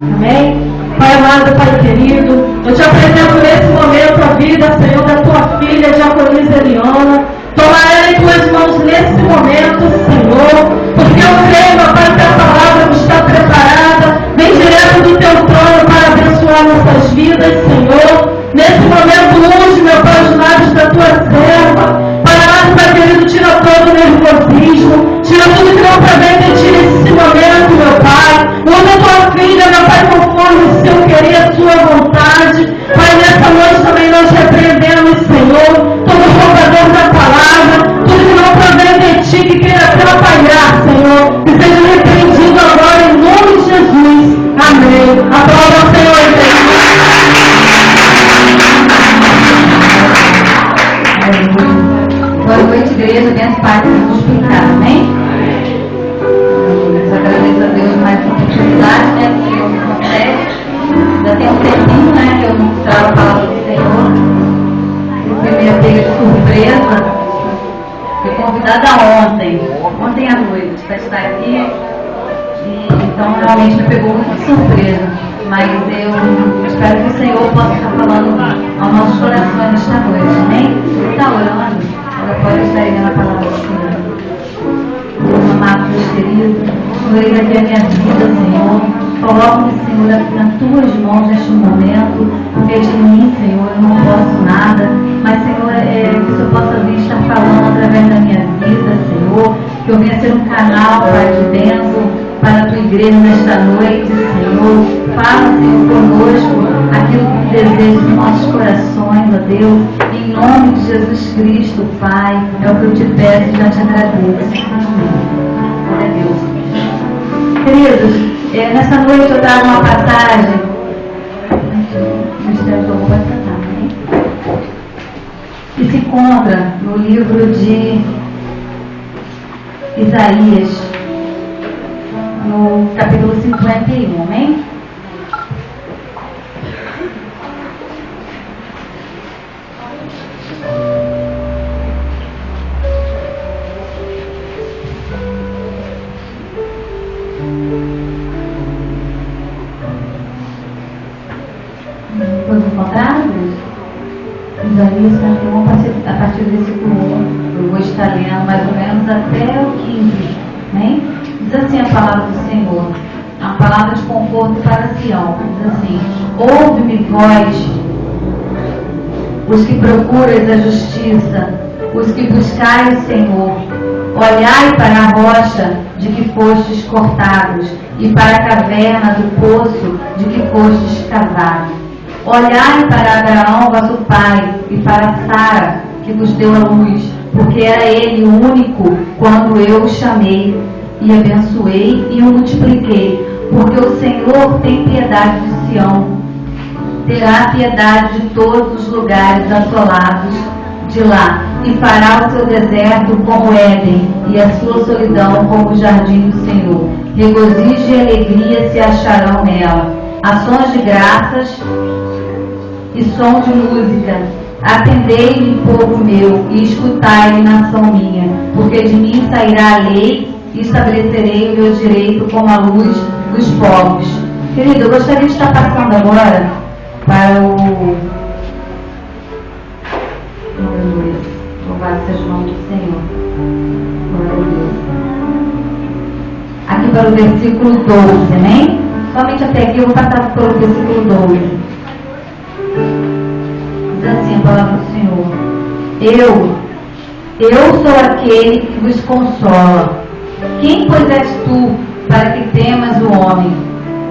Amém? Pai amado, Pai querido, eu te apresento nesse momento a vida, Senhor, da tua filha, Diaconisa Eliana. Toma ela em tuas mãos nesse momento, Senhor, porque eu creio, meu Pai, que a palavra que está preparada vem direto do teu trono para abençoar nossas vidas, Senhor. Nesse momento, use, meu Pai, os lábios da tua serva. Pai amado, Pai querido, tira todo o nervosismo, tira tudo que não provém de ti nesse momento, meu Pai. Usa a tua filha, meu Pai, conforme o seu querer, a sua vontade. Pai, nessa noite também nós repreendemos, Senhor, todo roubador da palavra, tudo que não provém de ti, que queira atrapalhar, Senhor, que seja repreendido agora em nome de Jesus. Amém. Aplauda o Senhor, igreja. Boa noite, igreja. Benção, Pai, para nos explicar, amém? Eu agradeço a Deus mais uma oportunidade, né? Porque eu não acontece. Já tem um tempinho, né? Que eu não trago a palavra do Senhor. Eu fui meio pega de surpresa. Fui convidada ontem à noite, para estar aqui. Então, realmente me pegou muito de surpresa. Mas eu espero que o Senhor possa estar falando aos nossos corações nesta noite, amém? Está orando, ela pode estar lendo a palavra do Senhor. Deus amado, Deus querido, Senhor, ele aqui a minha vida, Senhor. Coloco-me, Senhor, nas tuas mãos neste momento, porque de mim, Senhor, eu não posso nada, mas, Senhor, que o Senhor possa vir estar falando através da minha vida, Senhor, que eu venha ser um canal, Pai, de bênção para a tua igreja nesta noite, Senhor. Fala, Senhor, conosco aquilo que deseja nos nossos corações, ó Deus, em nome de Jesus Cristo, Pai, é o que eu te peço e já te agradeço. Amém. Glória a Deus. Queridos, nessa noite eu trago uma passagem, o mistério do vai tratar, né? Que se encontra no livro de Isaías, no capítulo 51, amém? Todos encontrados? Isaías 51, a partir do versículo 1. Eu vou estar lendo mais ou menos até o 15, amém? Diz assim a palavra do Senhor, a palavra de conforto para Sião. Diz assim: ouve-me, vós, os que procurais a justiça, os que buscais o Senhor. Olhai para a rocha de que fostes cortados, e para a caverna do poço de que fostes cavados. Olhai para Abraão, vosso pai, e para Sara, que vos deu a luz, porque era ele o único quando eu o chamei, e abençoei e o multipliquei, porque o Senhor tem piedade de Sião, terá piedade de todos os lugares assolados de lá, e fará o seu deserto como Éden, e a sua solidão como o jardim do Senhor. Regozijo e alegria se acharão nela, ações de graças e som de música. Atendei-me, povo meu, e escutai-me, nação minha, porque de mim sairá a lei, e estabelecerei o meu direito como a luz dos povos. Querido, eu gostaria de estar passando agora para o... Aleluia. Louvado seja o nome do Senhor. Glória a Deus. Aqui para o versículo 12, amém? Somente até aqui eu vou passar para o versículo 12. Diz assim a palavra do Senhor: Eu sou aquele que vos consola. Quem, pois, és tu, para que temas o homem,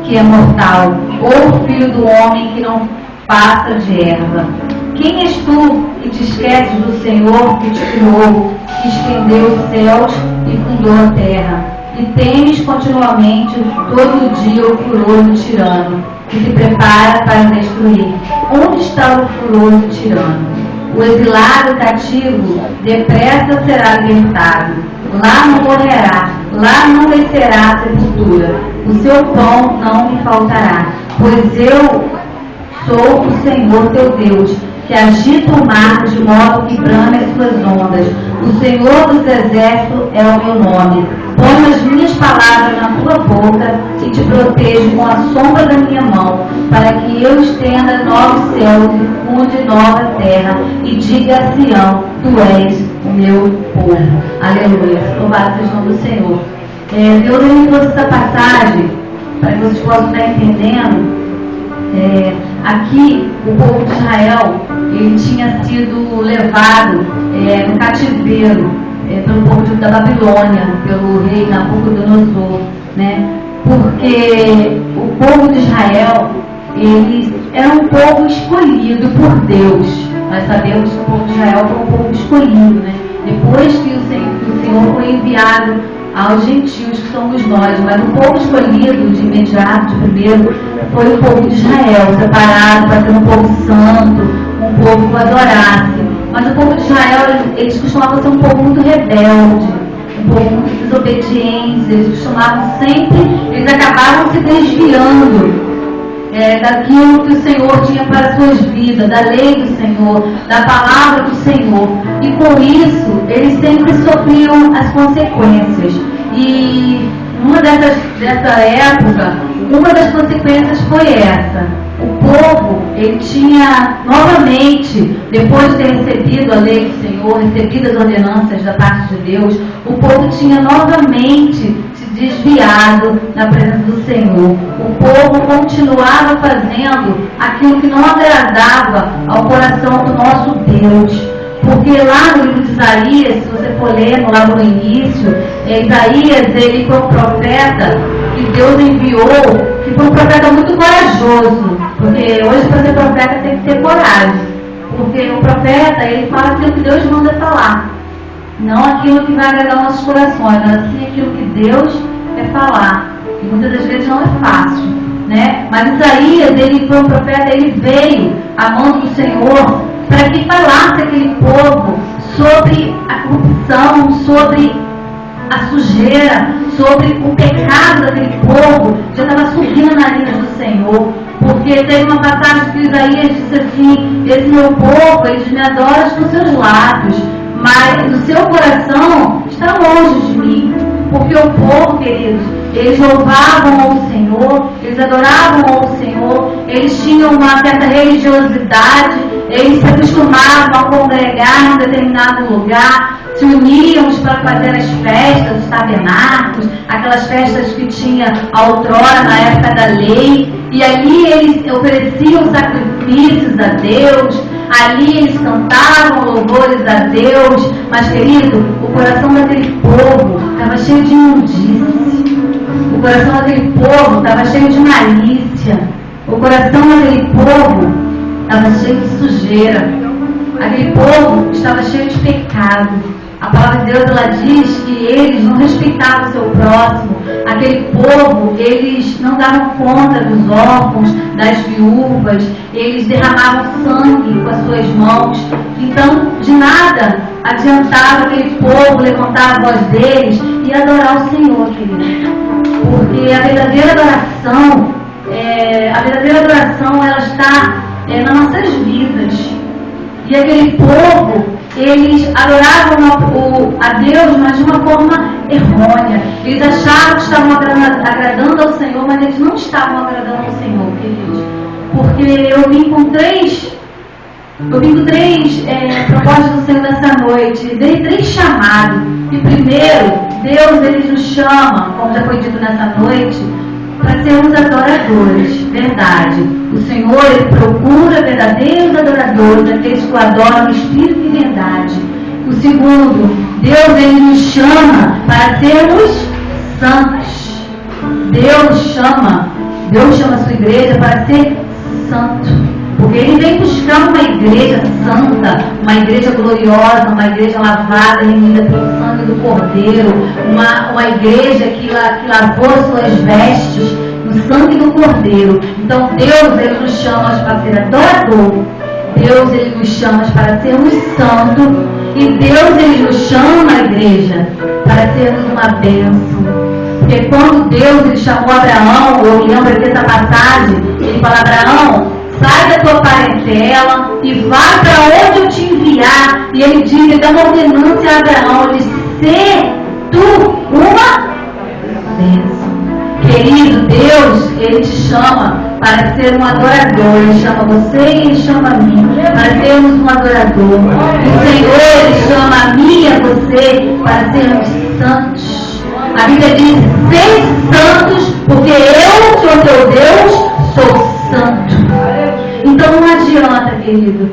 que é mortal, ou o filho do homem, que não passa de erva? Quem és tu, que te esqueces do Senhor, que te criou, que estendeu os céus e fundou a terra? E temes continuamente, todo dia, o furor do tirano, que se prepara para destruir. Onde está o furor do tirano? O exilado cativo depressa será libertado. Lá não morrerá, lá não descerá a sepultura. O seu pão não lhe faltará, pois eu sou o Senhor teu Deus, que agita o mar de modo que brame as suas ondas. O Senhor dos exércitos é o meu nome. Ponho as minhas palavras na tua boca e te protejo com a sombra da minha mão, para que eu estenda novos céus e funde nova terra, e diga a Sião, tu és o meu povo. Aleluia. Louvado seja o nome do Senhor. Deus me trouxe essa passagem para que vocês possam estar entendendo. Aqui o povo de Israel, ele tinha sido levado no cativeiro pelo povo da Babilônia, pelo rei Nabucodonosor, né? Porque o povo de Israel, ele era um povo escolhido por Deus. Nós sabemos que o povo de Israel foi um povo escolhido, né? Depois que o Senhor foi enviado aos gentios, que somos nós, mas o povo escolhido de imediato, de primeiro, foi o povo de Israel, separado para ser um povo santo, um povo que o adorasse. Mas o povo de Israel, eles costumavam ser um povo muito rebelde, um povo muito desobediente, eles costumavam sempre, eles acabavam se desviando daquilo que o Senhor tinha para as suas vidas, da lei do Senhor, da palavra do Senhor. E com isso, eles sempre sofriam as consequências. E dessa época, uma das consequências foi essa. O povo, ele tinha novamente, depois de ter recebido a lei do Senhor, recebido as ordenanças da parte de Deus, o povo tinha novamente se desviado da presença do Senhor. O povo continuava fazendo aquilo que não agradava ao coração do nosso Deus. Porque lá no livro de Isaías, se você for ler lá no início, Isaías, ele foi um profeta que Deus enviou, que foi um profeta muito corajoso. Porque hoje, para ser profeta, tem que ter coragem. Porque o profeta, ele fala aquilo que Deus manda falar. Não aquilo que vai agradar nossos corações, mas assim aquilo que Deus quer falar. E muitas das vezes não é fácil, né? Mas Isaías, ele foi um profeta, ele veio à mão do Senhor para que falasse aquele povo sobre a corrupção, sobre a sujeira, sobre o pecado daquele povo. Já estava subindo na linha do Senhor. Porque teve uma passagem que Isaías disse assim: esse meu povo, eles me adoram com seus lábios, mas o seu coração está longe de mim. Porque o povo, queridos, eles louvavam ao Senhor, eles adoravam ao Senhor, eles tinham uma certa religiosidade, eles se acostumavam a congregar em um determinado lugar, se uniam para fazer as festas, os tabernáculos, aquelas festas que tinha outrora na época da lei, e ali eles ofereciam sacrifícios a Deus, ali eles cantavam louvores a Deus, mas querido, o coração daquele povo estava cheio de imundície, o coração daquele povo estava cheio de malícia, o coração daquele povo estava cheio de sujeira, aquele povo estava cheio de pecado. A palavra de Deus, ela diz que eles não respeitavam o seu próximo. Aquele povo, eles não davam conta dos órfãos, das viúvas, eles derramavam sangue com as suas mãos. Então, de nada adiantava aquele povo levantar a voz deles e adorar o Senhor, querido. Porque a verdadeira adoração, ela está nas nossas vidas. E aquele povo, eles adoravam a Deus, mas de uma forma errônea. Eles achavam que estavam agradando ao Senhor, mas eles não estavam agradando ao Senhor, queridos. Porque eu vim com três propostas do Senhor nessa noite. Dei 3 chamados. E primeiro, Deus, ele nos chama, como já foi dito nessa noite, para sermos adoradores, verdade. O Senhor, ele procura verdadeiros adoradores, aqueles que o adoram no espírito e verdade. O segundo, Deus, ele nos chama para sermos santos. Deus chama a sua igreja para ser santo. Porque ele vem buscar uma igreja santa, uma igreja gloriosa, uma igreja lavada, remida pelo sangue do Cordeiro, uma igreja que lavou suas vestes no sangue do Cordeiro. Então Deus, ele nos chama para ser adorador, Deus, ele nos chama para sermos santos, e Deus, ele nos chama, a igreja, para sermos uma bênção. Porque quando Deus, ele chamou Abraão, eu lembro dessa passagem, ele fala: Abraão, sai da tua parentela e vai para onde eu te enviar. E ele diz, ele dá uma ordenança a Abraão, ele diz: se tu uma bênção. Querido, Deus, Ele te chama para ser um adorador. Ele chama você e Ele chama a mim para sermos um adorador. O Senhor, Ele chama a mim e a você para sermos santos. A Bíblia diz: sede santos, porque eu, Senhor teu Deus, sou santo. Então não adianta, querido,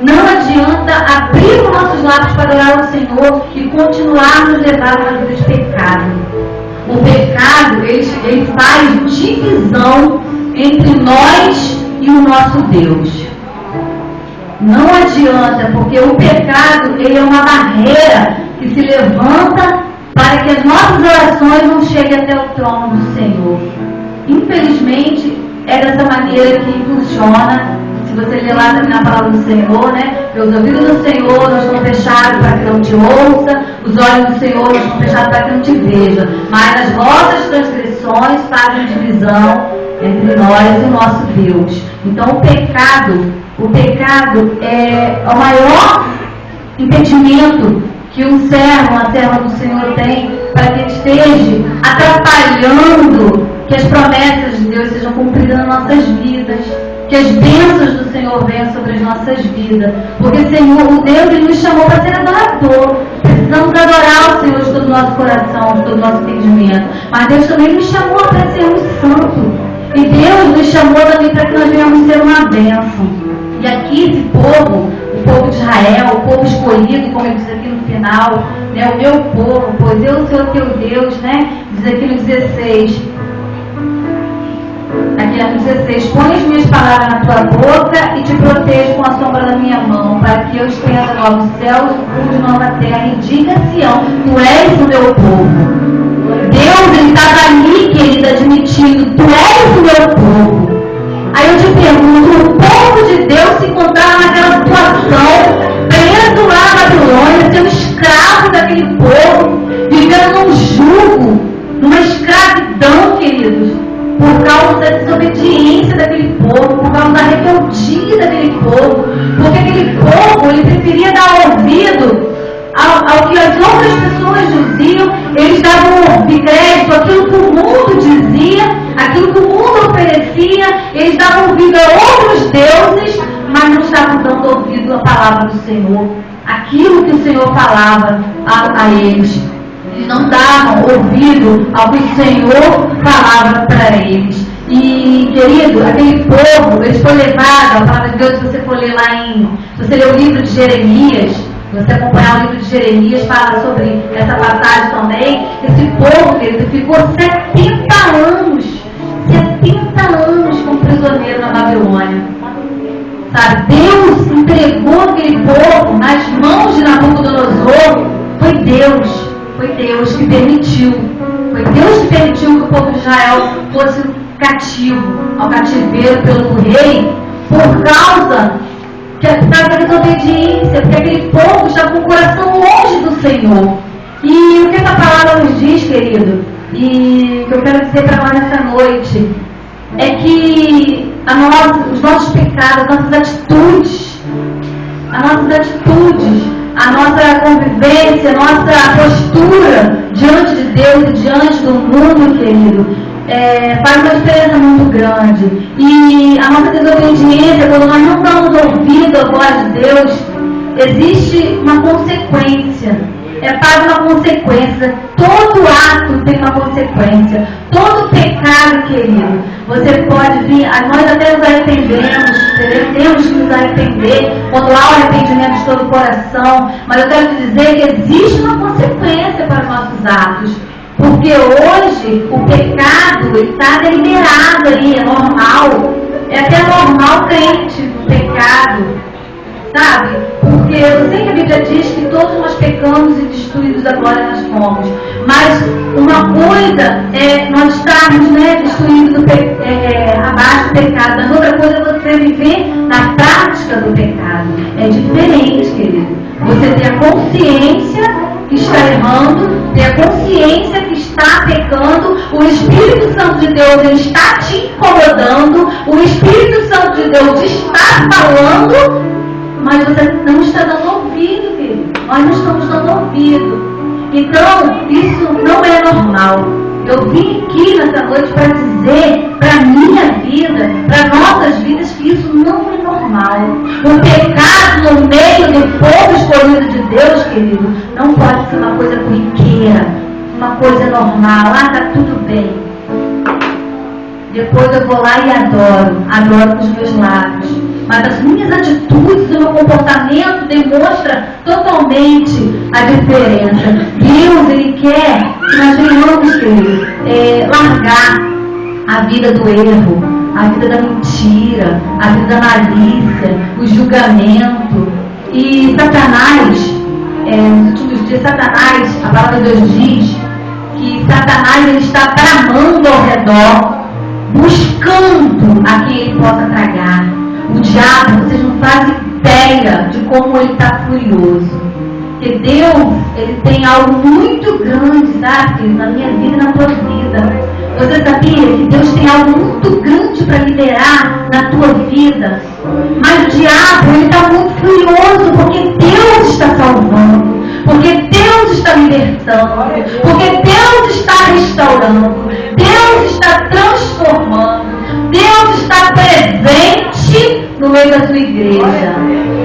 não adianta abrir os nossos lábios para adorar o Senhor e continuarmos levar uma vida de pecado. O pecado, ele faz divisão entre nós e o nosso Deus. Não adianta, porque o pecado, ele é uma barreira que se levanta para que as nossas orações não cheguem até o trono do Senhor. Infelizmente, é dessa maneira que funciona. Se você ler lá na palavra do Senhor, né? Os ouvidos do Senhor não estão fechados para que não te ouça, os olhos do Senhor não estão fechados para que não te veja. Mas as vossas transgressões fazem divisão entre nós e o nosso Deus. Então o pecado é o maior impedimento que um servo, uma serva do Senhor tem para que esteja atrapalhando que as promessas de Deus sejam cumpridas nas nossas vidas, que as bênçãos do Senhor venham sobre as nossas vidas. Porque, Senhor, o Deus, Ele nos chamou para ser adorador. Precisamos adorar o Senhor de todo o nosso coração, de todo o nosso entendimento. Mas Deus também nos chamou para sermos santos. E Deus nos chamou também para que nós venhamos ser uma bênção. E aqui esse povo, o povo de Israel, o povo escolhido, como ele diz aqui no final, né, o meu povo, pois eu sou o teu Deus, né? Diz aqui no 16. Aqui no 16, põe as minhas palavras na tua boca e te protejo com a sombra da minha mão, para que eu estenda novos céus e funde nova terra, e diga a Sião: tu és o meu povo. Deus, Ele estava ali, querido, admitindo: tu és o meu povo. Aí eu te pergunto, o povo de Deus se encontrava naquela situação, preso lá na Babilônia, sendo escravo daquele povo, vivendo num jugo, numa escravidão, queridos, por causa da desobediência daquele povo, por causa da rebeldia daquele povo, porque aquele povo, ele preferia dar ouvido ao que as outras pessoas diziam. Eles davam crédito àquilo que o mundo dizia, aquilo que o mundo oferecia. Eles davam ouvido a outros deuses, mas não estavam dando ouvido à palavra do Senhor, aquilo que o Senhor falava a eles. Eles não davam ouvido ao que o Senhor falava para eles. E, querido, aquele povo, eles foram levados, a palavra de Deus, se você for ler lá se você ler o livro de Jeremias, se você acompanhar o livro de Jeremias, fala sobre essa passagem também. Esse povo, querido, ficou 70 anos como prisioneiro na Babilônia. Sabe, Deus entregou aquele povo nas mãos de Nabucodonosor. Foi Deus que permitiu. Foi Deus que permitiu que o povo de Israel fosse ao cativeiro pelo rei, por causa da desobediência, porque aquele povo estava com o coração longe do Senhor. E o que essa palavra nos diz, querido, e o que eu quero dizer para nós nessa noite, é que os nossos pecados, as nossas atitudes, a nossa convivência, a nossa postura diante de Deus e diante do mundo, querido, faz uma diferença muito grande. E a nossa desobediência, quando nós não damos ouvido à voz de Deus, existe uma consequência. Faz uma consequência. Todo ato tem uma consequência. Todo pecado, querido, você pode vir, nós até nos arrependemos, temos que nos arrepender quando há o arrependimento de todo o coração, mas eu quero te dizer que existe uma consequência para os nossos atos. Porque hoje o pecado está deliberado aí, é normal. É até normal crente no pecado, sabe? Porque eu sei que a Bíblia diz que todos nós pecamos e destruídos da glória nós fomos. Mas uma coisa é nós estarmos, destruídos abaixo do pecado. Mas outra coisa é você viver na prática do pecado. É diferente, querido. Você ter a consciência que está errando, ter a consciência que está pecando, o Espírito Santo de Deus ele está te incomodando, o Espírito Santo de Deus está falando, mas você não está dando ouvido, querido. Nós não estamos dando ouvido. Então, isso não é normal. Eu vim aqui nessa noite para dizer para a minha vida, para nossas vidas, que isso não é normal. O pecado no meio do povo escolhido de Deus, querido, não pode ser uma coisa corriqueira, uma coisa normal. Ah, tá tudo bem. Depois eu vou lá e adoro com os meus lábios. Mas as minhas atitudes, o meu comportamento demonstra totalmente a diferença. Deus, Ele quer que nós venhamos, querido, largar a vida do erro, a vida da mentira, a vida da malícia, o julgamento. E Satanás, nos últimos dias, a palavra de Deus diz que Satanás ele está tramando ao redor, buscando a quem ele possa tragar. O diabo, vocês não fazem ideia de como ele está furioso. Porque Deus, Ele tem algo muito grande, sabe, na minha vida e na tua vida. Você sabia que Deus tem algo muito grande para liberar na tua vida? Mas o diabo, ele está muito furioso porque Deus está salvando. Porque Deus está libertando. Porque Deus está restaurando. Deus está transformando. Deus está presente no meio da sua igreja.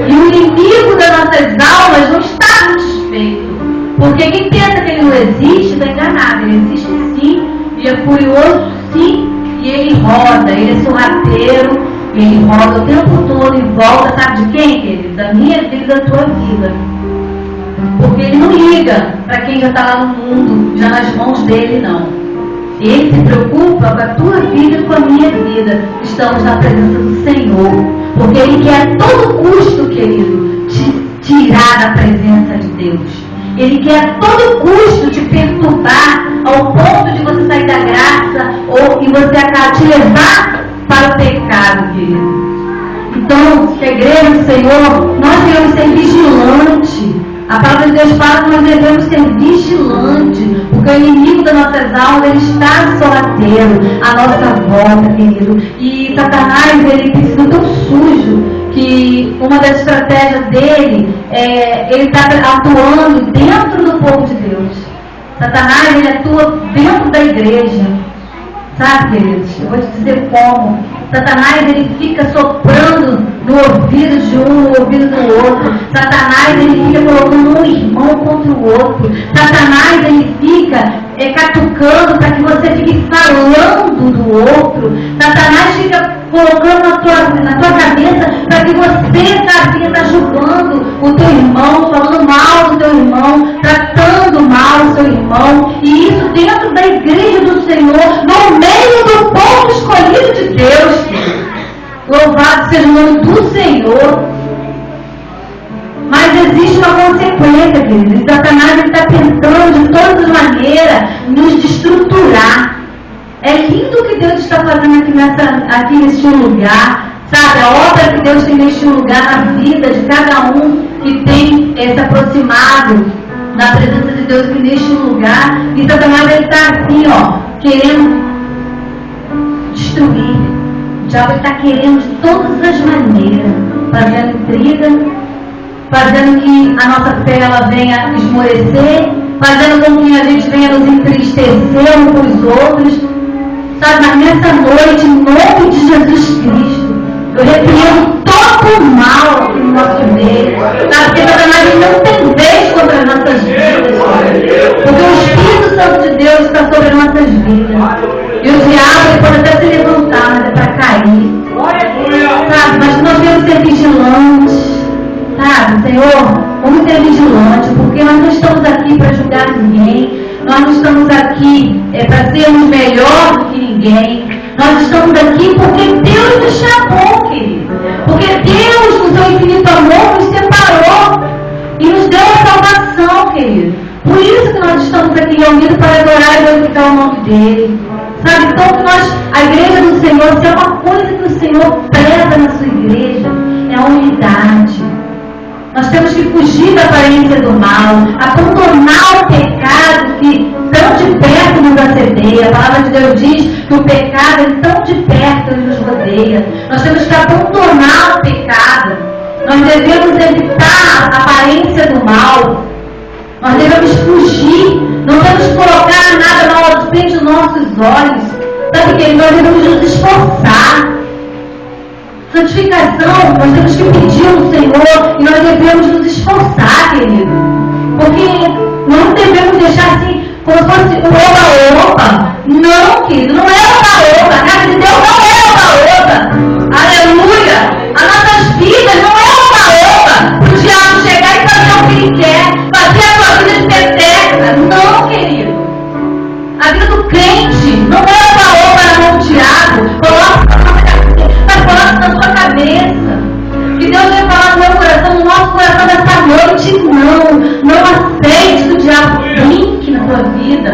E o inimigo das nossas almas não está satisfeito. Porque quem pensa que ele não existe está enganado. Ele existe sim, e é furioso sim, e ele roda, ele é sorrateiro, ele roda o tempo todo em volta, sabe de quem, querido? Da minha vida e da tua vida. Porque ele não liga para quem já está lá no mundo, já nas mãos dele, não. Ele se preocupa com a tua vida e com a minha vida. Estamos na presença do Senhor. Porque Ele quer a todo custo, querido, te tirar da presença de Deus. Ele quer a todo custo te perturbar ao ponto de você sair da graça e você acaba te levar para o pecado, querido. Então, a igreja do Senhor, nós devemos ser vigilantes. A palavra de Deus fala que nós devemos ser vigilantes, porque o inimigo das nossas almas, ele está sorrateiro à nossa volta, querido. E Satanás, ele tem sido tão sujo que uma das estratégias dele ele está atuando dentro do povo de Deus. Satanás, ele atua dentro da igreja. Sabe, queridos? Eu vou te dizer como. Satanás, ele fica soprando no ouvido de um, no ouvido do outro. Satanás, ele fica colocando um irmão contra o outro. Satanás, ele fica catucando para que você fique falando do outro. Satanás fica colocando na tua cabeça para que você, sabe, está julgando o teu irmão, falando mal do teu irmão, tratando mal o seu irmão. E isso dentro da igreja do Senhor, no meio do povo escolhido de Deus. Louvado seja o nome do Senhor. Mas existe uma consequência, queridos. Satanás está tentando de todas as maneiras nos destruturar. É lindo o que Deus está fazendo aqui neste lugar. Sabe, a obra que Deus tem neste lugar na vida de cada um que tem se aproximado da presença de Deus aqui neste lugar. E Satanás está assim, querendo destruir. O diabo está querendo de todas as maneiras, fazendo intriga, fazendo que a nossa fé ela venha esmorecer, fazendo com que a gente venha nos entristecer uns com os outros. Sabe, mas nessa noite, em nome de Jesus Cristo, eu repreendo todo o mal aqui no nosso meio. Sabe, porque Satanás não tem vez contra as nossas vidas. Porque o Espírito Santo de Deus está sobre as nossas vidas. E o diabo ele pode até se levantar, mas é para cair. Sabe, mas nós devemos ser vigilantes. Sabe, Senhor, vamos ser vigilantes, porque nós não estamos aqui para julgar ninguém. Nós não estamos aqui para sermos melhor do que ninguém. Nós estamos aqui porque Deus nos chamou, querido. Porque Deus, no seu infinito amor, nos separou e nos deu a salvação, querido. Por isso que nós estamos aqui reunidos para adorar e glorificar o nome dele. Sabe, então que a igreja do Senhor, se é uma coisa que o Senhor preza na sua igreja, é a unidade. Nós temos que fugir da aparência do mal, abandonar o pecado que tão de perto nos assedia. A palavra de Deus diz que o pecado é tão de perto ele nos rodeia. Nós temos que abandonar o pecado. Nós devemos evitar a aparência do mal. Nós devemos fugir, não devemos colocar nada na frente dos nossos olhos. Sabe o que? Nós devemos nos esforçar. Santificação, nós temos que pedir ao Senhor e nós devemos nos esforçar, querido. Porque não devemos deixar assim, como se fosse o oba-oba. Não, querido, não é oba-oba. A casa de Deus não é oba-oba. Aleluia! As nossas vidas não é oba-oba. O diabo chegar e fazer o que ele quer, fazer a sua vida de peteca. Não, querido. A vida do crente não é oba-oba na mão do diabo. Coloca na sua cabeça. Que Deus vai falar no meu coração, no nosso coração nessa noite. Não aceite que o diabo brinque na tua vida.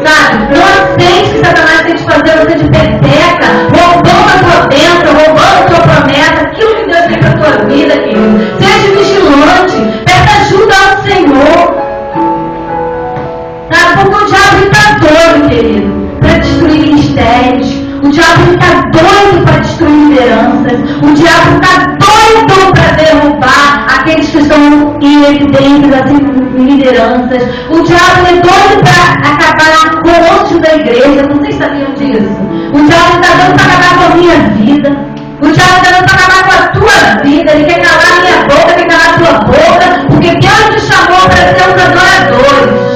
Sabe? Não aceite que Satanás tem que fazer você de peteca, roubando a tua bênção, roubando a tua promessa, aquilo que Deus tem para a tua vida, querido. Seja vigilante, peça ajuda ao Senhor. Sabe? Porque o diabo está doido, querido, para destruir ministérios. O diabo está doido para destruir lideranças. O diabo está doido para derrubar aqueles que estão em evidências, assim, em lideranças. O diabo é doido para acabar com o monte da igreja. Vocês sabiam disso? O diabo está doido para acabar com a minha vida. O diabo está doido para acabar com a tua vida. Ele quer calar a minha boca, quer calar a tua boca. Porque Deus te chamou para ser os adoradores.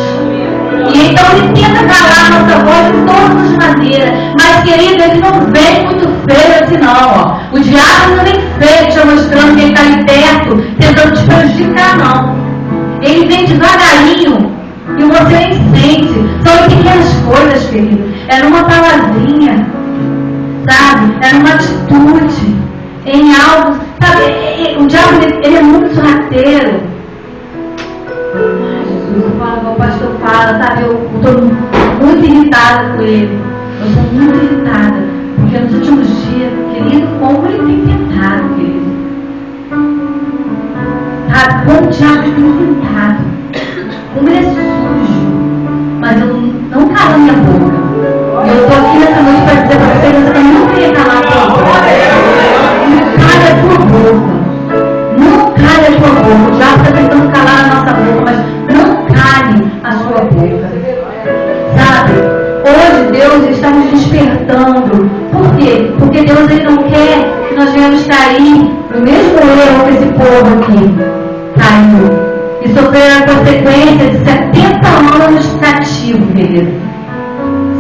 E então ele tenta calar a nossa voz de todas as maneiras. Mas, querido, ele não vem muito feio assim não, ó. O diabo não vem feio te mostrando que ele está ali perto, tentando te prejudicar, não. Ele vem devagarinho e você nem sente. São pequenas coisas, querido. É numa palavrinha, sabe? É numa atitude, em algo. Sabe, o diabo, ele é muito sorrateiro. O pastor fala, sabe, eu estou muito irritada com ele. Eu estou muito irritada, porque nos últimos dias, querido, como ele tem tentado, querido. Sabe, como o diabo tem tentado. Como ele é sujo. Mas eu não calo minha boca. E eu estou aqui nessa noite para dizer para vocês, você não queria calar a tua boca. Não cala a tua boca. Não cale a tua boca. O diabo está tentando calar a nossa boca, mas não cale a sua boca. Sabe? Hoje Deus está nos despertando. Por quê? Porque Deus ele não quer que nós venhamos cair no mesmo erro que esse povo aqui caiu. E sofrer a consequência de 70 anos cativo, querido.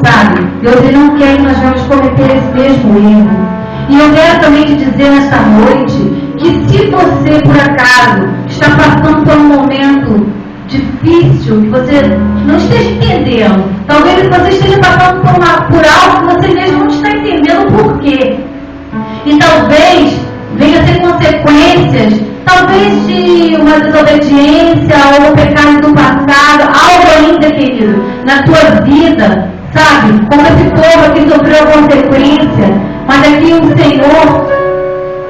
Sabe? Deus ele não quer que nós venhamos cometer esse mesmo erro. E eu quero também te dizer nesta noite que se você, por acaso, está passando por um momento difícil, que você não esteja entendendo, talvez você esteja passando por algo que você mesmo não está entendendo o porquê. E talvez venha a ter consequências, talvez de uma desobediência ou um pecado do passado, algo ainda, querido, na tua vida, sabe? Como esse povo aqui sofreu a consequência, mas aqui o Senhor,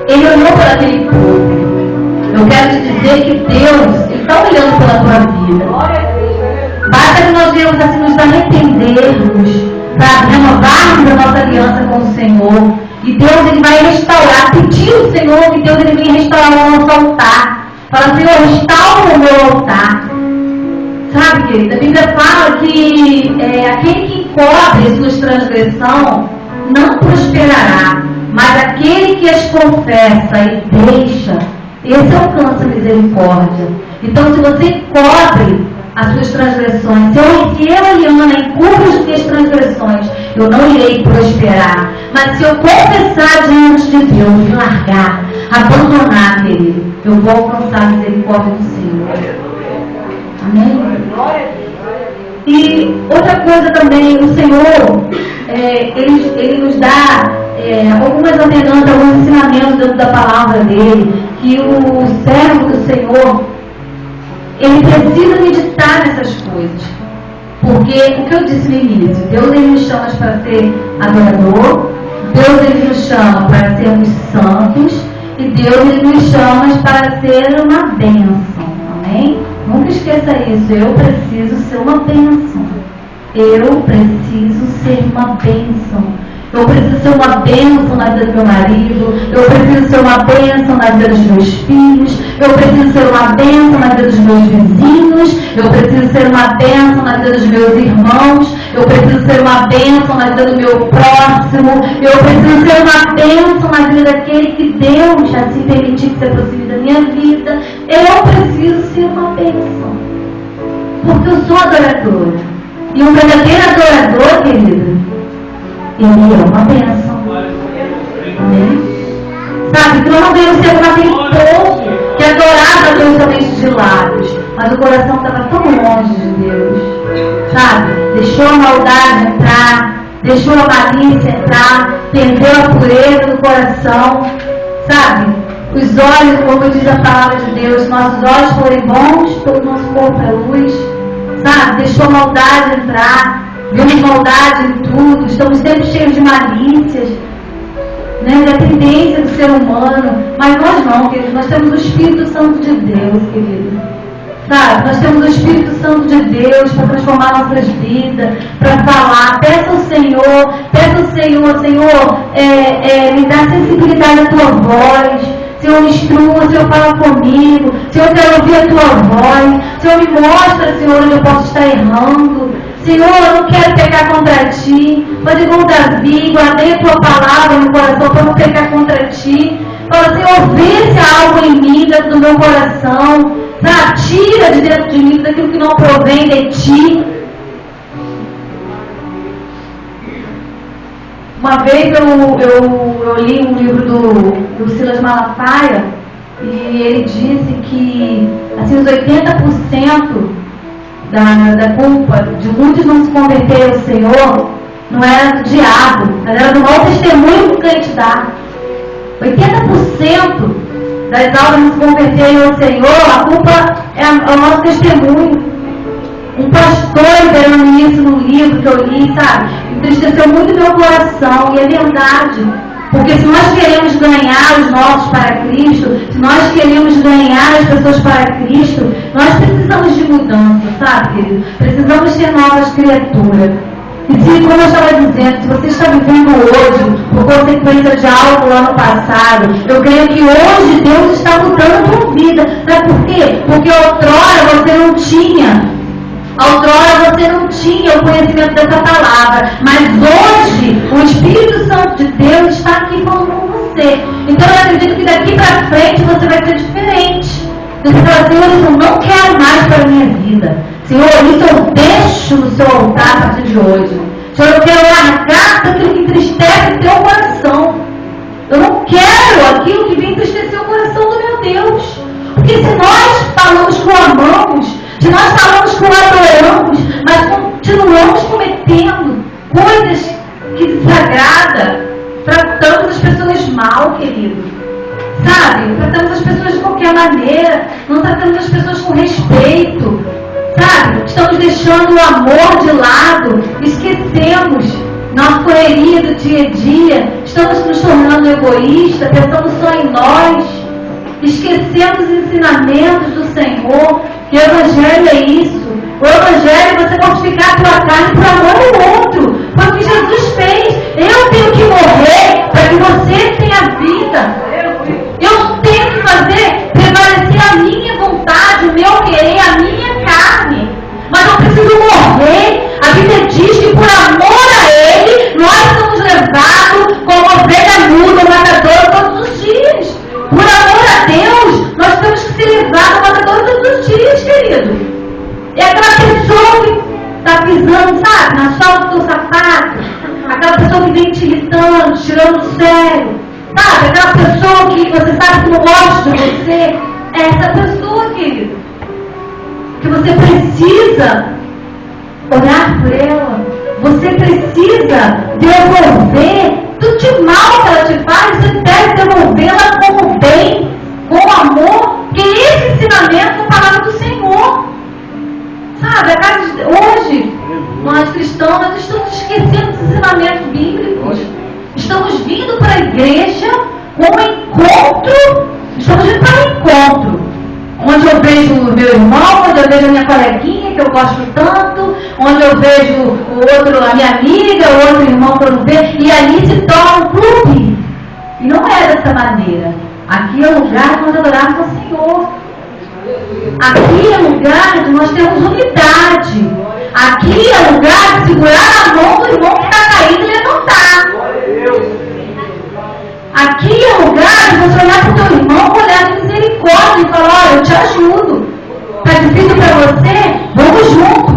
Ele olhou para aquele povo. Eu quero te dizer que Deus está olhando pela tua vida. Basta que nós venhamos assim nos arrependermos, para renovarmos a nossa aliança com o Senhor. E Deus ele vai restaurar, pedir ao Senhor que Deus ele venha restaurar o nosso altar. Fala, Senhor, restaura o meu altar. Sabe, querida, a Bíblia fala que aquele que encobre suas transgressões não prosperará, mas aquele que as confessa e deixa, esse alcança a misericórdia. Então, se você encobre as suas transgressões, se eu, Eliana, encubro as minhas transgressões, eu não irei prosperar. Mas se eu confessar diante de Deus, largar, abandonar, querido, eu vou alcançar a misericórdia do Senhor. Amém? E outra coisa também, o Senhor, ele nos dá algumas ordenanças, alguns ensinamentos dentro da palavra dele, que o servo do Senhor, ele precisa meditar nessas coisas. Porque o que eu disse no início, Deus ele nos chama para ser adorador, Deus ele nos chama para sermos santos, e Deus ele nos chama para ser uma bênção. Amém? Nunca esqueça isso, eu preciso ser uma bênção. Eu preciso ser uma bênção. Eu preciso ser uma bênção na vida do meu marido. Eu preciso ser uma bênção na vida dos meus filhos. Eu preciso ser uma bênção na vida dos meus vizinhos. Eu preciso ser uma bênção na vida dos meus irmãos. Eu preciso ser uma bênção na vida do meu próximo. Eu preciso ser uma bênção na vida daquele que Deus assim permitir que se aproxime da minha vida. Eu preciso ser uma bênção. Porque eu sou adoradora. E um verdadeiro adorador, querido, ele é uma bênção. Amém? Sabe, que nós não devemos ser aquele povo que adorava a Deus somente de lábios, mas o coração estava tão longe de Deus. Sabe? Deixou a maldade entrar, deixou a malícia entrar, perdeu a pureza do coração. Sabe? Os olhos, como diz a palavra de Deus, nossos olhos forem bons, todo o nosso corpo é luz. Sabe? Deixou a maldade entrar. Vemos maldade em tudo, estamos sempre cheios de malícias, né? Dependência do ser humano, mas nós não, querido, nós temos o Espírito Santo de Deus, querido, sabe? Nós temos o Espírito Santo de Deus para transformar nossas vidas, para falar. Peça ao Senhor, Senhor, me dá sensibilidade à tua voz. Senhor, me instrua, Senhor, fala comigo. Senhor, eu quero ouvir a tua voz. Senhor, me mostra, Senhor, onde eu posso estar errando. Senhor, eu não quero pecar contra ti. Mas igual Davi, guardei a tua palavra no coração para não pecar contra ti. Fala, Senhor, vê se há algo em mim, dentro do meu coração. Sabe? Tira de dentro de mim daquilo que não provém de ti. Uma vez eu li um livro do Silas Malafaia e ele disse que assim, os 80% da culpa de muitos não se converterem ao Senhor não era do diabo, mas era do mau testemunho que o crente dá. 80% das almas não se converterem ao Senhor, a culpa é o nosso testemunho. Um pastor liberando isso no livro que eu li, sabe? Entristeceu muito meu coração, e é verdade. Porque se nós queremos ganhar os nossos para Cristo, se nós queremos ganhar as pessoas para Cristo, nós precisamos de mudança, sabe, querido? Precisamos ser novas criaturas. E se, como eu estava dizendo, se você está vivendo hoje por consequência de algo lá no passado, eu creio que hoje Deus está mudando a tua vida. Sabe por quê? Porque outrora você não tinha o conhecimento dessa palavra, mas hoje o Espírito Santo de Deus está aqui falando com você. Então eu acredito que daqui para frente você vai ser diferente. Você fala, Senhor, isso eu não quero mais para a minha vida. Senhor, isso eu deixo no seu altar a partir de hoje. Senhor, eu quero largar aquilo que entristece teu coração. Eu não quero aquilo que vem entristecer o coração do meu Deus. Porque se nós falamos que o amamos, se nós falamos que o adoramos, mas continuamos cometendo coisas que desagradam, tratamos as pessoas mal, querido. Sabe? Tratamos as pessoas de qualquer maneira, não tratamos as pessoas com respeito. Sabe? Estamos deixando o amor de lado, esquecemos nossa correria do dia a dia, estamos nos tornando egoístas, pensando só em nós, esquecemos os ensinamentos do Senhor, que o Evangelho é isso. O Evangelho é você mortificar a tua carne por amor ao outro, foi o que Jesus fez. Eu tenho que morrer para que você tenha vida. Eu tenho que fazer prevalecer a minha vontade, o meu querer, a minha carne. Mas eu preciso morrer. A Bíblia diz que por amor a Ele, nós somos levados como ovelha muda, matadora todos os dias. Por amor a Deus, nós temos que ser levados ao matador todos os dias, querido. É aquela pessoa que está pisando, sabe, na sola do seu sapato. Aquela pessoa que vem te irritando, tirando do sério. Sabe, aquela pessoa que você sabe que não gosta de você. É essa pessoa, querido, que você precisa orar por ela. Você precisa devolver tudo de mal que ela te faz. Você deve devolvê-la como bem, com amor, porque esse ensinamento é a palavra do Senhor. Sabe, hoje, nós cristãos, nós estamos esquecendo dos ensinamentos bíblicos. Estamos vindo para a igreja com um encontro. Estamos indo para um encontro, onde eu vejo o meu irmão, onde eu vejo a minha coleguinha, que eu gosto tanto, onde eu vejo o outro, a minha amiga, o outro irmão que eu não vejo, e ali se torna um clube. E não é dessa maneira. Aqui é o lugar de nós adorarmos ao Senhor. Aqui é lugar de nós termos unidade. Aqui é lugar de segurar a mão do irmão que está caído e levantar. Aqui é lugar de você olhar para o teu irmão com olhar de misericórdia e falar: olha, eu te ajudo. Está difícil para você? Vamos junto.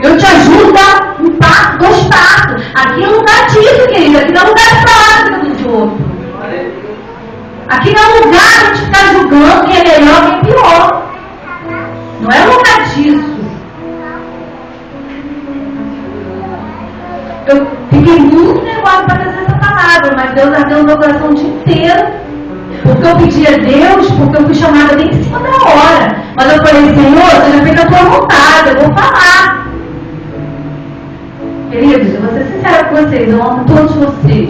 Eu te ajudo, dá um passo, 2 passos. Aqui é lugar disso, querido. Aqui não é lugar de falar dos outros. Aqui não é lugar de a gente ficar julgando quem é melhor, quem é pior. Não é lugar disso. Eu fiquei muito nervosa para trazer essa palavra, mas Deus ardeu no meu coração o dia inteiro. Porque eu pedi a Deus, porque eu fui chamada bem em cima da hora. Mas eu falei: Senhor, seja feita a tua vontade, eu vou falar. Queridos, eu vou ser sincera com vocês, eu amo todos vocês.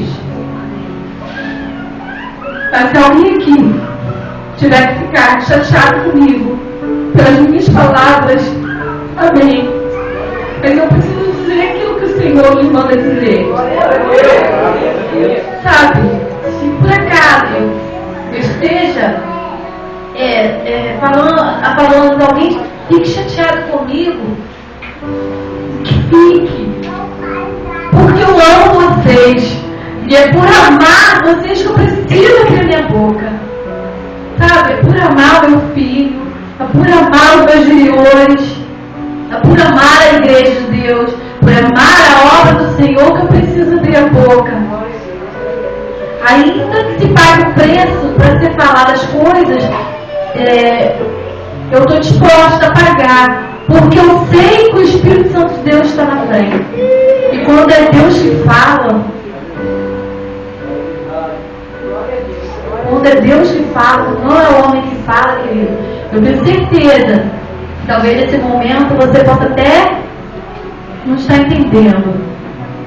Mas se alguém aqui tiver que ficar chateado comigo pelas minhas palavras, amém. Mas eu preciso dizer aquilo que o Senhor me manda dizer. Sabe, se por acaso eu esteja falando que alguém fique chateado comigo, que fique. Porque eu amo vocês. E é por amar vocês que eu preciso abrir a minha boca. Sabe? É por amar o meu filho. É por amar os meus juniores. É por amar a igreja de Deus. Por amar a obra do Senhor que eu preciso abrir a boca. Ainda que se pague o preço para ser falado as coisas, eu estou disposta a pagar. Porque eu sei que o Espírito Santo de Deus está na frente. E quando é Deus que fala, quando é Deus que fala, não é o homem que fala, querido. Eu tenho certeza que talvez nesse momento você possa até não estar entendendo.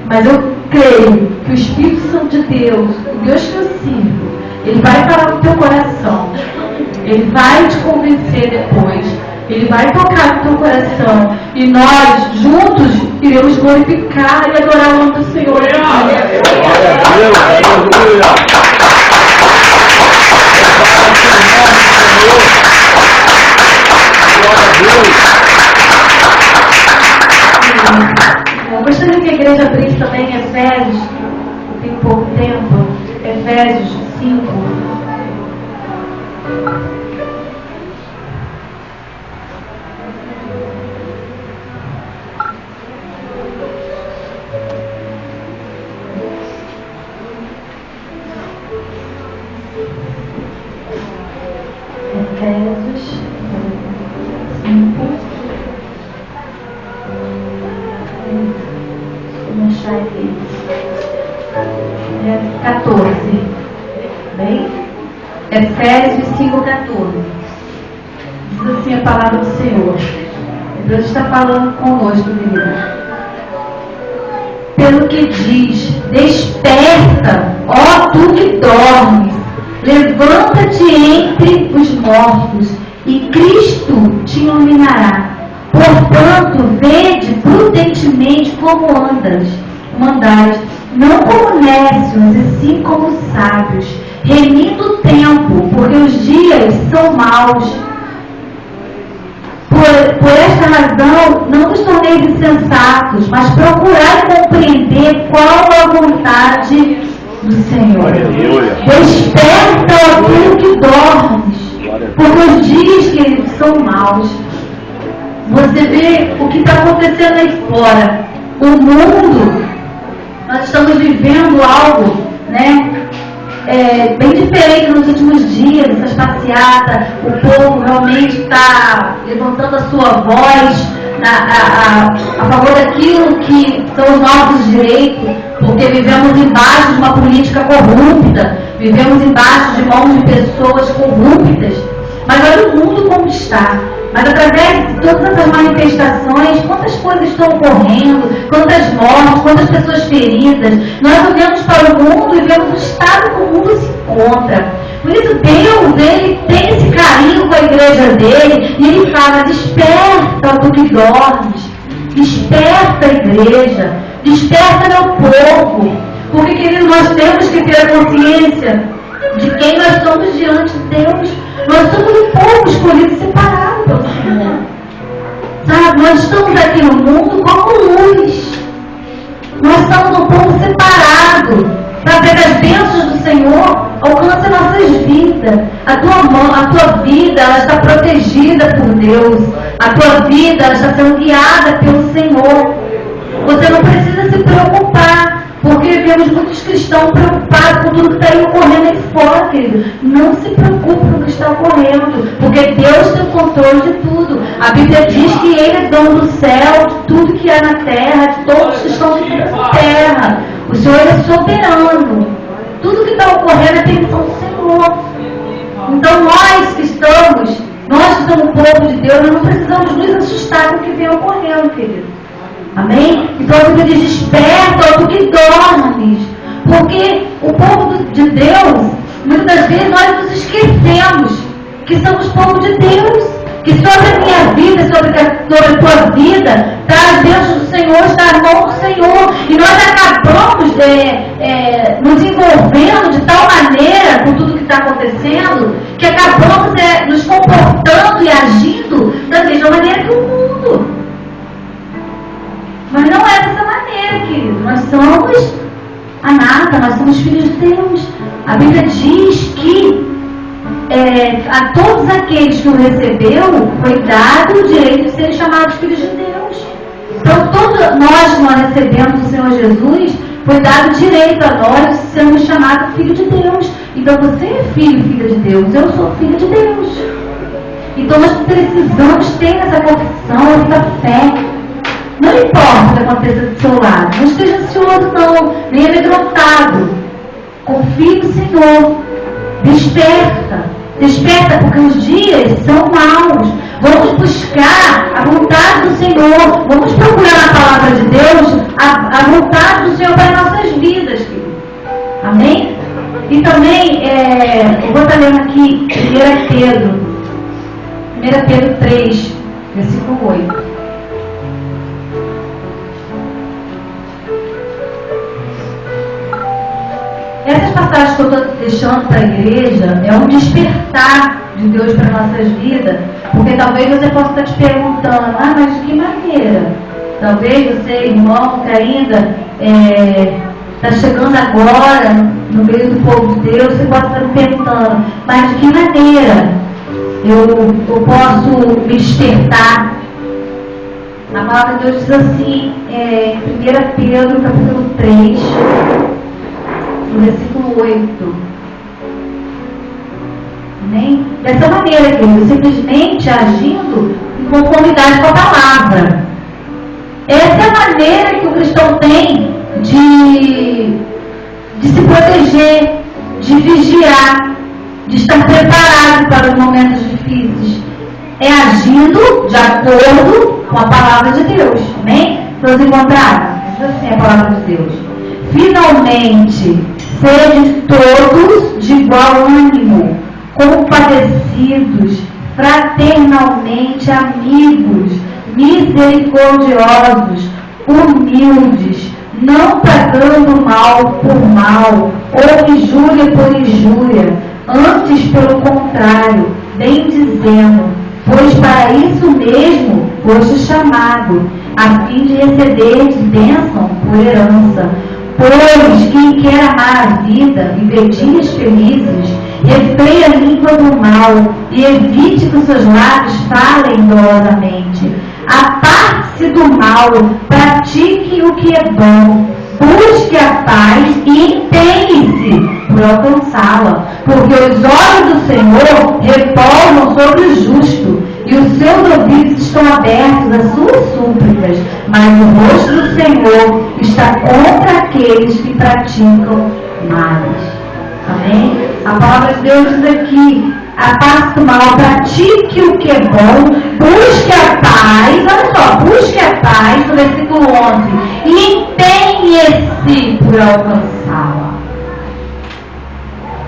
Mas eu creio que o Espírito Santo de Deus, o Deus que eu sirvo, ele vai falar no teu coração. Ele vai te convencer depois. Ele vai tocar no teu coração. E nós, juntos, iremos glorificar e adorar o nome do Senhor. Glória a Deus, aleluia. Eu gostaria que a igreja abrisse também Efésios, tem pouco tempo, Efésios 5. Efésios 5. Vamos achar aqui. 14. Bem? Efésios 5:14. Diz assim a palavra do Senhor. Deus está falando conosco, querida. Pelo que diz: desperta, ó tu que dormes, levanta-te entre os mortos, e Cristo te iluminará. Portanto, vede prudentemente como mandais, não como nécios, e sim como sábios, remindo o tempo, porque os dias são maus. Por esta razão, não vos torneis insensatos, mas procurai compreender qual a vontade do Senhor. Desperta, ó tu que dormes, porque os dias, queridos, são maus. Você vê o que está acontecendo aí fora. O mundo, nós estamos vivendo algo, né? Bem diferente nos últimos dias, essas passeatas. O povo realmente está levantando a sua voz a favor daquilo que são os nossos direitos, porque vivemos embaixo de uma política corrupta, vivemos embaixo de mãos de pessoas corruptas. Mas olha o mundo como está. Mas através de todas essas manifestações, quantas coisas estão ocorrendo, quantas mortes, quantas pessoas feridas. Nós olhamos para o mundo e vemos o estado que o mundo se encontra. Por isso Deus, Ele tem esse carinho com a igreja dele, e Ele fala: desperta tu que dormes, desperta a igreja, desperta meu povo, porque, querido, nós temos que ter a consciência de quem nós estamos diante de Deus. Nós somos um povo escolhido e separado pelo Senhor. Sabe, nós estamos aqui no mundo como luz. Nós somos um povo separado para ver as bênçãos do Senhor alcançar nossas vidas. A tua vida, ela está protegida por Deus. A tua vida, ela está sendo guiada pelo Senhor. Você não precisa se preocupar, porque vemos muitos cristãos preocupados com tudo que está aí ocorrendo aí fora, querido. Não se preocupe com o que está ocorrendo, porque Deus tem o controle de tudo. A Bíblia diz que Ele é dono do céu, de tudo que há na terra, de todos que estão na terra. O Senhor é soberano. Tudo que está ocorrendo é permissão do Senhor. Então nós que somos o povo de Deus, nós não precisamos nos assustar com o que vem ocorrendo, querido. Amém? Então a Bíblia diz: desperta, tu que dormes. Porque o povo de Deus, muitas vezes nós nos esquecemos que somos povo de Deus, que sobre a minha vida, sobre a tua vida, está as bênçãos do Senhor, está a mão do Senhor. E nós acabamos nos envolvendo de tal maneira com tudo que está acontecendo, que acabamos nos comportando e agindo da mesma maneira que o mundo. Mas não é dessa maneira, querido. Nós somos a nata, nós somos filhos de Deus. A Bíblia diz que a todos aqueles que o recebeu foi dado o direito de serem chamados filhos de Deus. Então todos nós recebemos o Senhor Jesus, foi dado o direito a nós de sermos chamados filhos de Deus. Então você é filho e filha de Deus, eu sou filha de Deus. Então nós precisamos ter essa confissão, essa fé. Não importa o que aconteça do seu lado, não esteja ansioso não, nem amedrontado. Confie no Senhor. Desperta, porque os dias são maus. Vamos buscar a vontade do Senhor. Vamos procurar na palavra de Deus a vontade do Senhor para as nossas vidas, querido. Amém? E também, eu vou estar lendo aqui 1 Pedro 3, versículo 8. Essas passagens que eu estou deixando para a igreja é um despertar de Deus para nossas vidas, porque talvez você possa estar te perguntando: mas de que maneira? Talvez você, irmão, que ainda está chegando agora no meio do povo de Deus, você possa estar me perguntando: mas de que maneira eu posso me despertar? A palavra de Deus diz assim, em 1 Pedro, capítulo 3, no versículo 8. Amém? Dessa maneira, querido, simplesmente agindo em conformidade com a palavra. Essa é a maneira que o cristão tem de se proteger, de vigiar, de estar preparado para os momentos difíceis. É agindo de acordo com a palavra de Deus. Amém? Todos encontraram? Diz assim a palavra de Deus: finalmente, sede todos de igual ânimo, compadecidos, fraternalmente amigos, misericordiosos, humildes, não pagando mal por mal, ou injúria por injúria, antes pelo contrário, bem dizendo, pois para isso mesmo foste chamado, a fim de receber de bênção por herança. Pois quem quer amar a vida, viver dias felizes, refreie a língua do mal e evite que os seus lábios falem dolosamente. Aparte-se do mal, pratique o que é bom, busque a paz e empenhe-se por alcançá-la, porque os olhos do Senhor repousam sobre o justo e os seus ouvidos estão abertos às suas súplicas, mas o rosto do Senhor está contra aqueles que praticam males. Amém? A palavra de Deus diz aqui: aparte do mal, pratique o que é bom, busque a paz, olha só, busque a paz, no versículo 11, e empenhe-se por alcançá-la.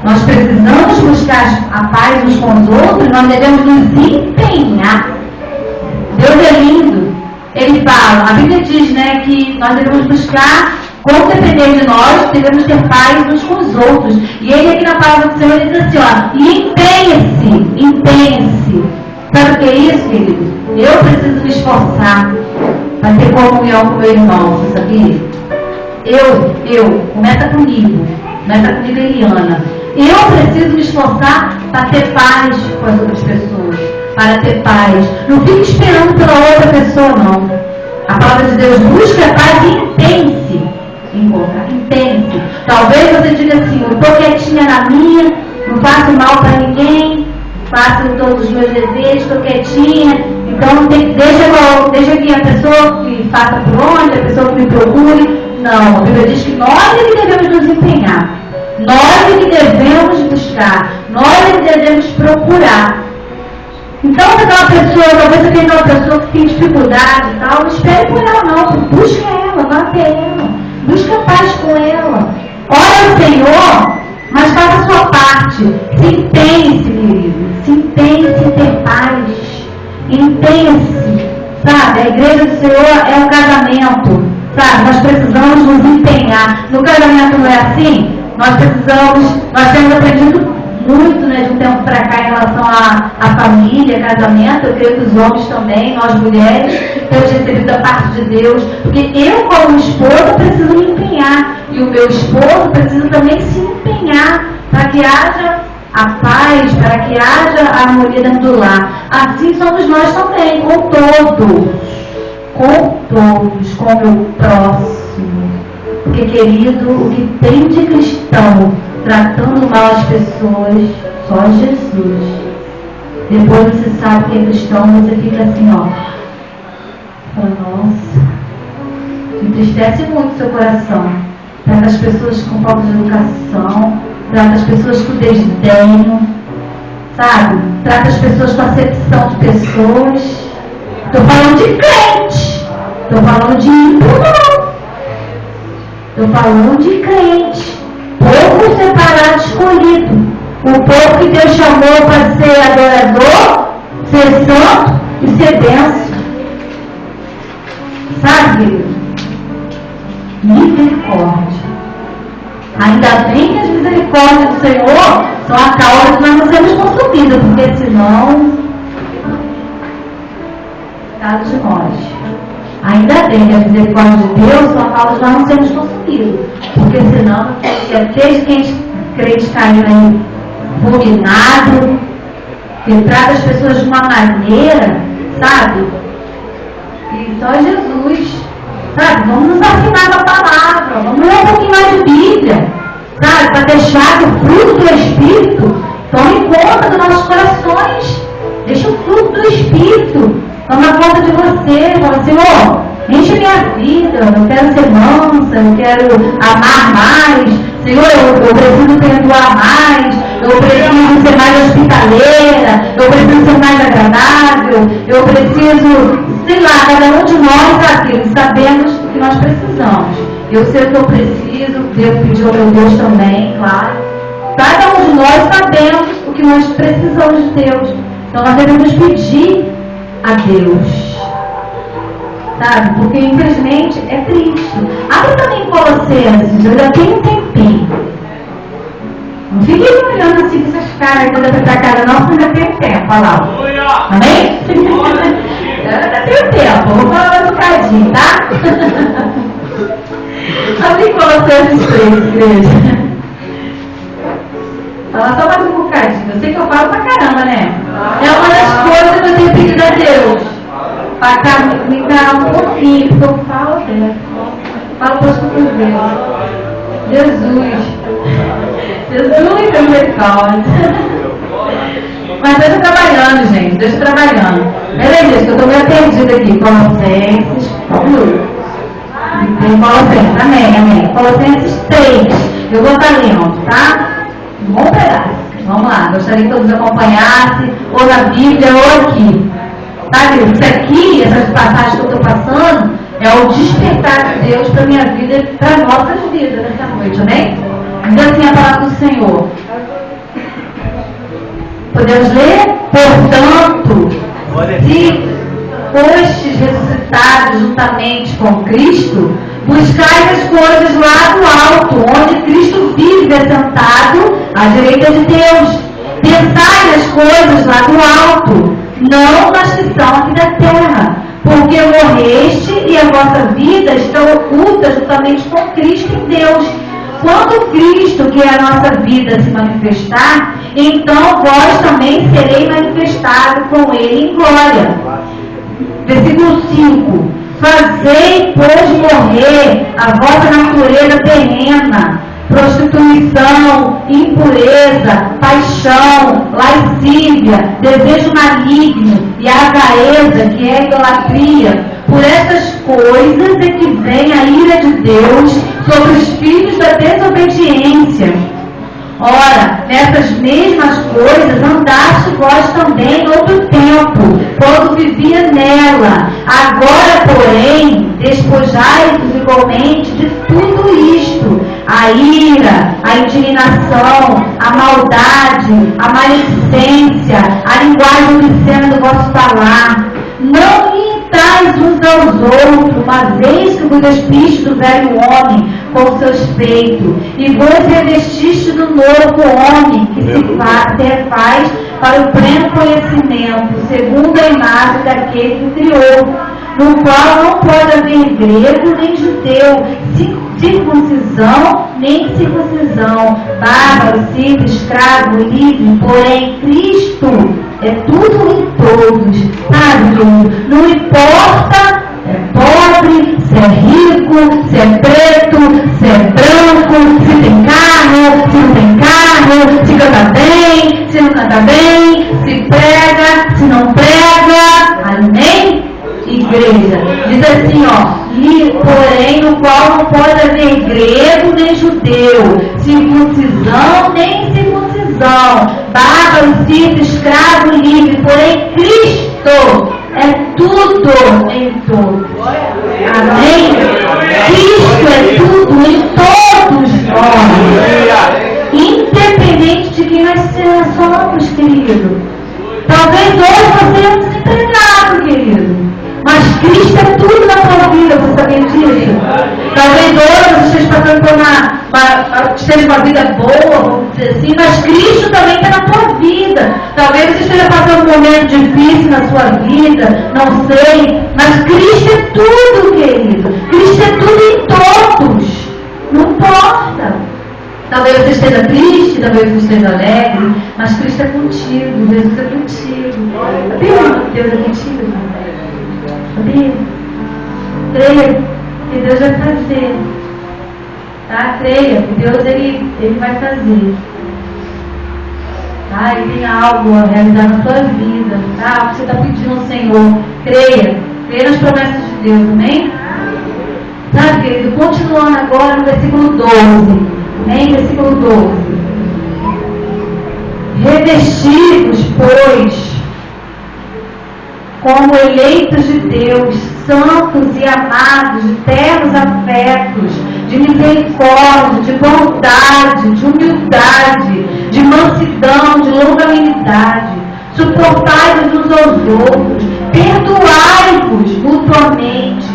Nós precisamos buscar buscar a paz uns com os outros, nós devemos nos empenhar. Deus é lindo. Ele fala, a Bíblia diz, né, que nós devemos buscar, como depender de nós, devemos ter paz uns com os outros. E ele aqui na palavra do Senhor, ele diz assim, ó, e empenhe-se. Sabe o que é isso, querido? Eu preciso me esforçar para ter comunhão com meu irmão, você sabia? Começa comigo, Eliana. Eu preciso me esforçar para ter paz com as outras pessoas, para ter paz. Não fique esperando pela outra pessoa, não. A palavra de Deus busca a paz e empenhe-se. Talvez você diga assim, eu estou quietinha na minha, não faço mal para ninguém, faço todos os meus desejos, estou quietinha, então deixa que a pessoa que faça por onde, a pessoa que me procure. Não, a Bíblia diz que nós é que devemos nos empenhar, nós é que devemos buscar, nós é que devemos procurar. Então, se aquela pessoa, talvez você tenha uma pessoa que tem dificuldade e tal, não espere por ela não, busque ela, vá até ela, busque a paz com ela, ore ao Senhor, mas faça a sua parte, se empenhe-se, querido, se empenhe-se em ter paz, empenhe-se, sabe, a igreja do Senhor é um casamento, sabe, nós precisamos nos empenhar, no casamento não é assim? Nós temos aprendido muito, né, de um tempo para cá em relação à família, casamento. Eu creio que os homens também, nós mulheres, temos recebido da parte de Deus, porque eu como esposa preciso me empenhar, e o meu esposo precisa também se empenhar para que haja a paz, para que haja a harmonia dentro do lar. Assim somos nós também, com todos, com o meu próximo. Porque, querido, o que tem de cristão tratando mal as pessoas, só Jesus. Depois você sabe que é cristão, você fica assim, ó. Fala, nossa, entristece muito seu coração. Trata as pessoas com falta de educação, trata as pessoas com desdenho, sabe? Trata as pessoas com acepção de pessoas. Estou falando de crente, estou falando de ímpio não. Estou falando de crente. Povo separado, escolhido. O povo que Deus chamou para ser adorador, ser santo e ser benção. Sabe? Misericórdia. Ainda bem que as misericórdias do Senhor são a causa que nós não sermos consumidos, porque senão, caso de nós. Ainda bem que as misericórdias de Deus são a causa de nós não sermos consumidos, porque senão, desde que a gente crente caindo aí fulminado, que trata as pessoas de uma maneira, sabe? E só Jesus, sabe? Vamos nos afinar na palavra, vamos ler um pouquinho mais de Bíblia, sabe? Para deixar que o fruto do Espírito tome conta dos nossos corações. Deixa o fruto do Espírito tomar conta de você. Fala, Senhor, enche minha vida, eu quero ser mansa, eu quero amar mais. Senhor, eu preciso perdoar mais, eu preciso ser mais hospitaleira, eu preciso ser mais agradável, eu preciso, sei lá, cada um de nós aqui, sabemos que nós precisamos. Eu sei o que eu preciso, devo pedir ao meu Deus também, claro. Cada um de nós sabemos o que nós precisamos de Deus. Então nós devemos pedir a Deus. Sabe? Porque infelizmente é triste. Abre também Colossenses, eu já tenho um tempinho. Não fique olhando assim com essas caras quando eu pra cara, não, porque ainda tem tempo. Olha lá. Amém? Eu ainda tenho tempo, vou falar mais um bocadinho, tá? Abre Colossenses 3, igreja. Fala só mais um bocadinho. Eu sei que eu falo pra caramba, né? É uma das coisas que eu tenho pedido a Deus. Para me dar um pouquinho, porque eu falo dela. Falo para os cotovelos. Jesus é misericórdia. Mas Deus está trabalhando, gente. Deus está trabalhando. Peraí, gente, que eu estou meio perdida aqui. Colossenses. Tem Colossenses, amém. Colossenses 3. Eu vou estar lendo, tá? Um bom pedaço. Vamos lá. Gostaria que todos acompanhassem, ou na Bíblia, ou aqui. Sabe, isso aqui, essas passagens que eu estou passando, é o despertar de Deus para a minha vida e para as nossas vidas nessa noite, amém? Diz assim a palavra do Senhor. Podemos ler? Portanto, se fostes ressuscitados juntamente com Cristo, buscai as coisas lá do alto, onde Cristo vive assentado à direita de Deus. Pensai nas coisas lá do alto, não nas que são aqui da terra, porque morreste e a vossa vida está oculta juntamente com Cristo em Deus. Quando Cristo, que é a nossa vida, se manifestar, então vós também sereis manifestados com Ele em glória. Versículo 5. Fazei, pois, morrer a vossa natureza terrena, prostituição, impureza, paixão, lascívia, desejo maligno e avareza, que é idolatria. Por estas coisas é que vem a ira de Deus sobre os filhos da desobediência. Ora, nessas mesmas coisas andaste vós também em outro tempo, quando vivia nela. Agora, porém, despojai-vos igualmente de tudo isto: a ira, a indignação, a maldade, a maledicência, a linguagem obscena do vosso falar. Não imitais uns aos outros, uma vez que vos despiste do velho homem com seus feitos, e vos revestiste do novo homem, que se refaz para o pleno conhecimento, segundo a imagem daquele que o criou, no qual não pode haver grego nem judeu, circuncisão nem circuncisão, bárbaro, simples, escravo, livre, porém Cristo é tudo em todos, sabe? Não importa se é pobre, se é rico, se é preto, se é branco, se tem carro, se não tem carro, se canta bem, se não canta bem, se prega, se não prega, amém? Igreja, diz assim, porém no qual não pode haver grego nem judeu, circuncisão nem circuncisão, bárbaro, simples, escravo, livre, porém Cristo é tudo em todos. Amém? Cristo é tudo em todos nós, independente de quem nós somos, querido. Talvez hoje você é desempregado, querido, mas Cristo é tudo na tua vida, você sabia disso? Talvez hoje você esteja passando por uma vida boa, vamos dizer assim, mas Cristo também está na tua vida. Talvez você esteja passando um momento difícil na sua vida, não sei, mas Cristo é tudo, querido. Cristo é tudo em todos, não importa. Talvez você esteja triste, talvez você esteja alegre, mas Cristo é contigo, Jesus é contigo. Sabia que Deus é contigo, irmão? Sabia? Creia que Deus vai fazer. Tá? Creia que Deus ele vai fazer. Tá? Ele tem algo a realizar na sua vida. Tá? O que você está pedindo ao Senhor. Creia. Creia nas promessas de Deus. Amém? Sabe, querido? Continuando agora no versículo 12. Amém? Versículo 12. Revestivos, pois, como eleitos de Deus, santos e amados, de ternos afetos, de misericórdia, de bondade, de humildade, de mansidão, de longanimidade, suportai-vos uns aos outros, perdoai-vos mutuamente,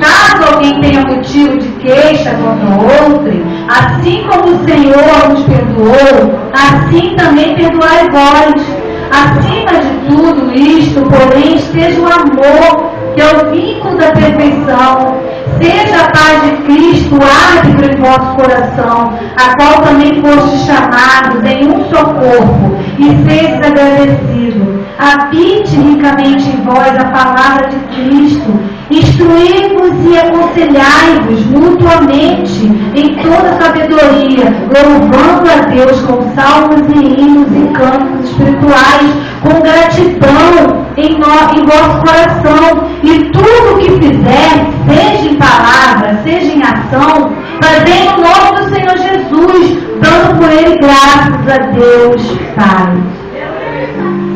caso alguém tenha motivo de queixa contra outro, assim como o Senhor nos perdoou, assim também perdoai vós. Acima de tudo isto, porém, esteja o amor, que é o vínculo da perfeição. Seja a paz de Cristo árbitro em vosso coração, a qual também fostes chamados em um só corpo, e sejais agradecidos. Habite ricamente em vós a palavra de Cristo, instruí-vos e aconselhai-vos mutuamente em toda sabedoria, louvando a Deus com salmos e hinos e cantos espirituais, com gratidão em vosso coração, e tudo o que fizer, seja em palavra, seja em ação, fazei no nome do Senhor Jesus, dando por Ele graças a Deus Pai.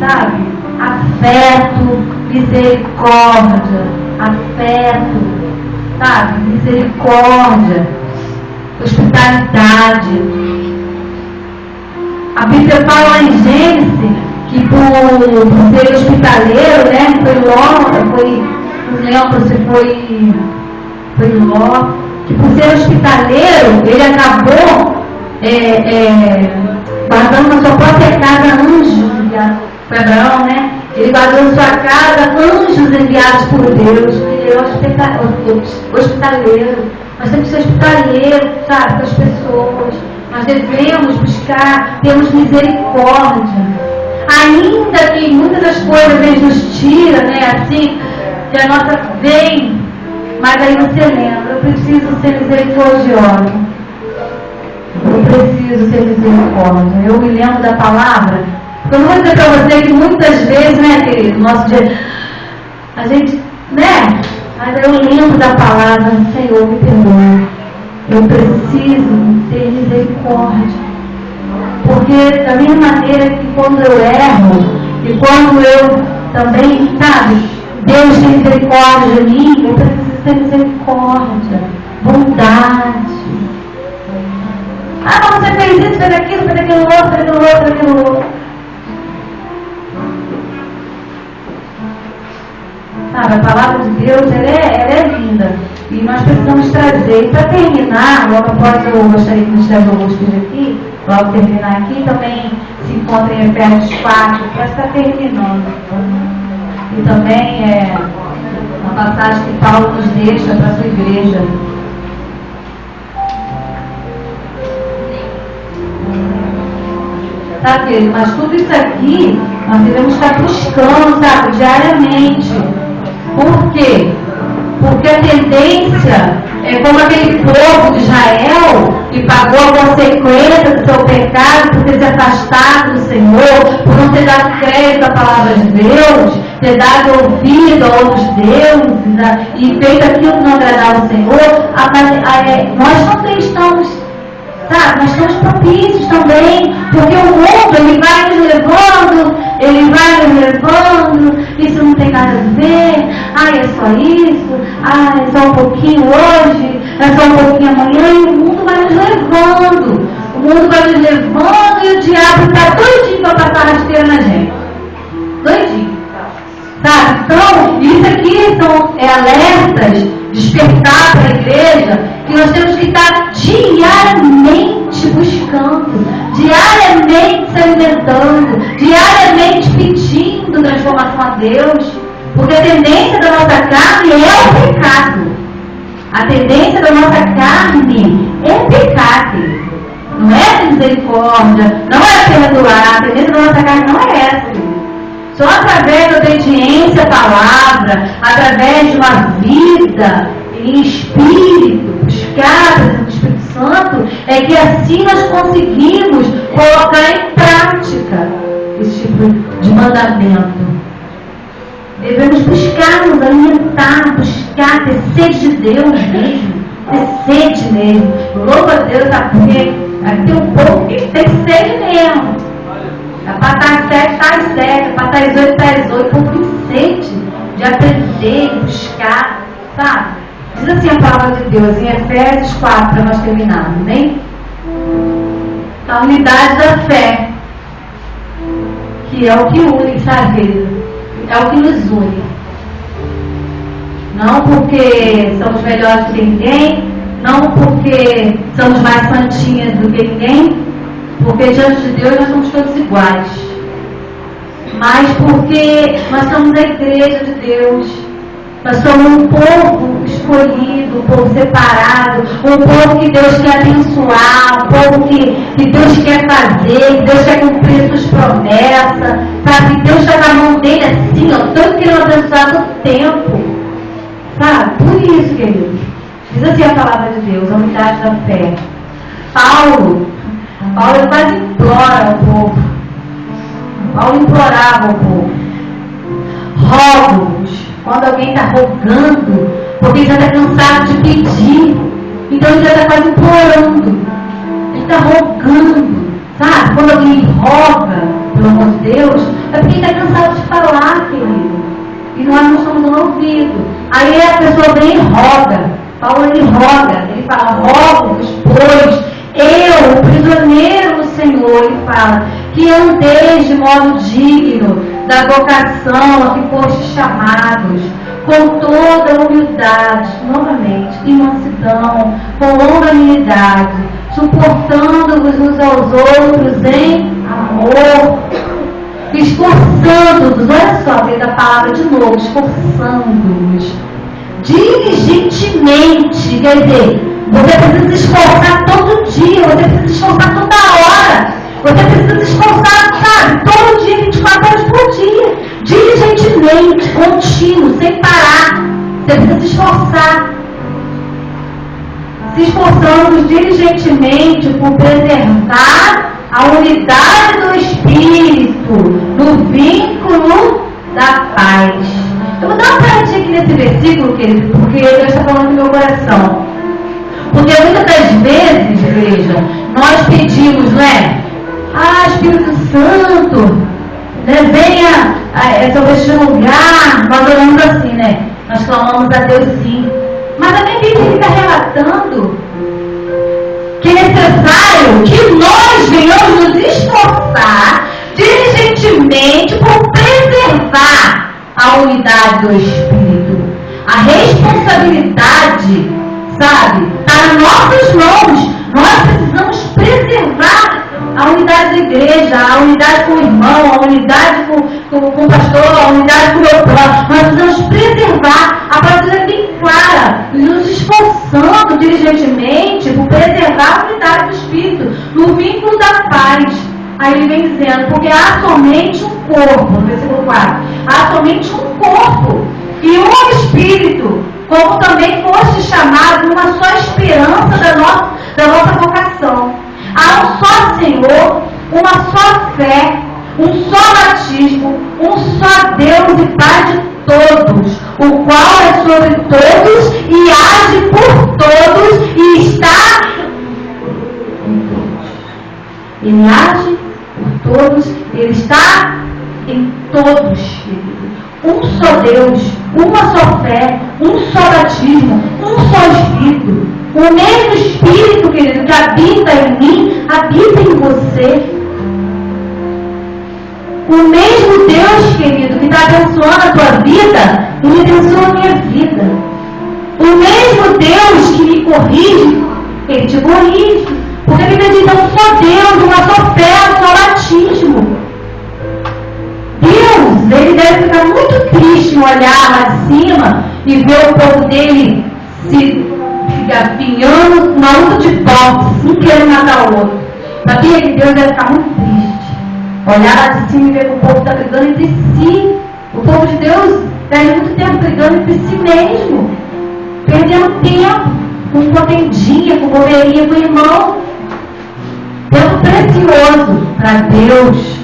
Sabe? Afeto, misericórdia, afeto, sabe? Misericórdia, hospitalidade. A Bíblia fala lá em Gênesis que por ser hospitaleiro, né? Não lembro se foi Ló, que por ser hospitaleiro, ele acabou guardando na sua própria casa anjos, foi Abraão, né? Ele guardou na sua casa anjos enviados por Deus. Ele é hospitaleiro. Nós temos que ser hospitaleiros, sabe, com as pessoas. Nós devemos buscar, temos misericórdia. Ainda que muitas das coisas eles nos tiram, né, assim, que a nossa vem, mas aí você lembra, eu preciso ser misericordiosa. Eu preciso ser misericórdia. Eu me lembro da palavra. Eu não vou dizer para você que muitas vezes, né, querido, nosso dia, a gente, né, mas eu lembro da palavra, Senhor, me perdoe. Eu preciso ter misericórdia. Porque da mesma maneira que quando eu erro, e quando eu também, sabe, Deus tem misericórdia de mim, eu preciso ter misericórdia, bondade. Ah, mas você fez isso, fez aquilo outro. Sabe, a palavra de Deus, ela é linda. E nós precisamos trazer. E para terminar, logo após eu gostaria que nos leve alguns vídeos aqui, logo terminar aqui, também se encontra em Efésios 4, que está terminando. E também é uma passagem que Paulo nos deixa para a sua igreja. Sabe, mas tudo isso aqui nós devemos estar buscando, sabe, diariamente. Por quê? Porque a tendência é como aquele povo de Israel que pagou a consequência do seu pecado por ter se afastado do Senhor, por não ter dado crédito à palavra de Deus, ter dado ouvido a outros deuses e feito aquilo que não agradava ao Senhor. Nós também estamos, sabe, nós estamos propícios também, porque o mundo ele vai nos levando, isso não tem nada a ver, é só isso, é só um pouquinho hoje, é só um pouquinho amanhã, e o mundo vai nos levando, e o diabo está doidinho para passar rasteira na gente, doidinho, sabe? Então, isso aqui são alertas, despertar para a igreja, que nós temos que estar diariamente buscando, diariamente se alimentando, diariamente pedindo transformação a Deus, porque a tendência da nossa carne é o pecado. A tendência da nossa carne é pecar, não é misericórdia, não é perdoar. A tendência da nossa carne não é essa. Só através da obediência à palavra, através de uma vida em espírito, buscar o Espírito Santo, é que assim nós conseguimos colocar em prática esse tipo de mandamento. Devemos buscar nos alimentar, buscar ter sede de Deus mesmo, ter sede mesmo. Louva a Deus, porque aqui tem um povo que tem sede mesmo. A para estar às 7, está às 7, a para estar às 8, está às 8, o povo tem sede de aprender, de buscar, sabe? Diz assim a palavra de Deus em Efésios 4, para nós terminarmos, né? A unidade da fé, que é o que une, sabe? É o que nos une. Não porque somos melhores do que ninguém, não porque somos mais santinhas do que ninguém, porque diante de Deus nós somos todos iguais, mas porque nós somos a igreja de Deus. Nós somos um povo escolhido, um povo separado, um povo que Deus quer abençoar, um povo que Deus quer fazer, que Deus quer cumprir suas promessas, sabe? Que Deus está na mão dele assim, tanto que ele abençoar todo tempo, sabe? Por isso, queridos, diz assim a palavra de Deus, a unidade da fé. Paulo quase implora ao povo. Paulo implorava ao povo. Rogo-vos. Quando alguém está rogando, porque já está cansado de pedir, então ele já está quase implorando. Ele está rogando, sabe? Quando alguém roga, pelo amor de Deus, é porque ele está cansado de falar, querido. E nós não estamos dando ouvido. Aí a pessoa vem e roga. Paulo ele roga, ele fala: rogo-vos, pois eu, prisioneiro no Senhor, Senhor, Ele fala, que andeis de modo digno da vocação a que fostes chamados, com toda humildade, novamente, em mansidão, com longanimidade, suportando-vos uns aos outros em amor, esforçando-vos, olha só, veio da palavra de novo, esforçando-vos, diligentemente, quer dizer, você precisa se esforçar todo dia, você precisa se esforçar toda hora, você precisa se esforçar, sabe, todo dia, 24 horas por dia, diligentemente, contínuo, sem parar, você precisa se esforçar, se esforçando diligentemente por preservar a unidade do Espírito, no vínculo da paz. Eu vou dar uma paradinha aqui nesse versículo, querido, porque Deus está falando no meu coração. Porque muitas das vezes, igreja, nós pedimos, não é? Ah, Espírito Santo, né? Venha sobre este lugar. Nós oramos assim, né? Nós clamamos a Deus sim. Mas a minha Bíblia fica relatando que é necessário que nós venhamos nos esforçar diligentemente por preservar a unidade do Espírito. A responsabilidade, sabe, está nas nossas mãos. Nós precisamos preservar a unidade da igreja, a unidade com o irmão, a unidade com o pastor, a unidade com o meu plano. Nós precisamos preservar. A palavra é bem clara, nos esforçando diligentemente por preservar a unidade do Espírito, no vínculo da paz. Aí ele vem dizendo, porque há somente um corpo, no versículo 4, há somente um corpo e um Espírito, como também foste chamado numa só esperança da nossa vocação. Há um só Senhor, uma só fé, um só batismo, um só Deus e Pai de todos, o qual é sobre todos e age por todos e está em todos. Ele age por todos, ele está em todos, querido. Um só Deus, uma só fé, um só batismo, um só Espírito. O mesmo Espírito, querido, que habita em mim, habita em você. O mesmo Deus, querido, que está abençoando a tua vida, Ele abençoa a minha vida. O mesmo Deus que me corrige, Ele te corrige. Porque a Bíblia diz, é um só Deus, uma só fé, um só batismo. Deus, Ele deve ficar muito triste em olhar lá de cima e ver o povo dele se afinhando na luta de boxe, um querendo matar o outro. Sabia que Deus deve ficar muito triste? Olhar lá de cima e ver que o povo está brigando entre si. O povo de Deus perde muito tempo brigando entre si mesmo. Perdendo tempo com contendinha, com bobeirinha com o irmão. Tempo precioso para Deus.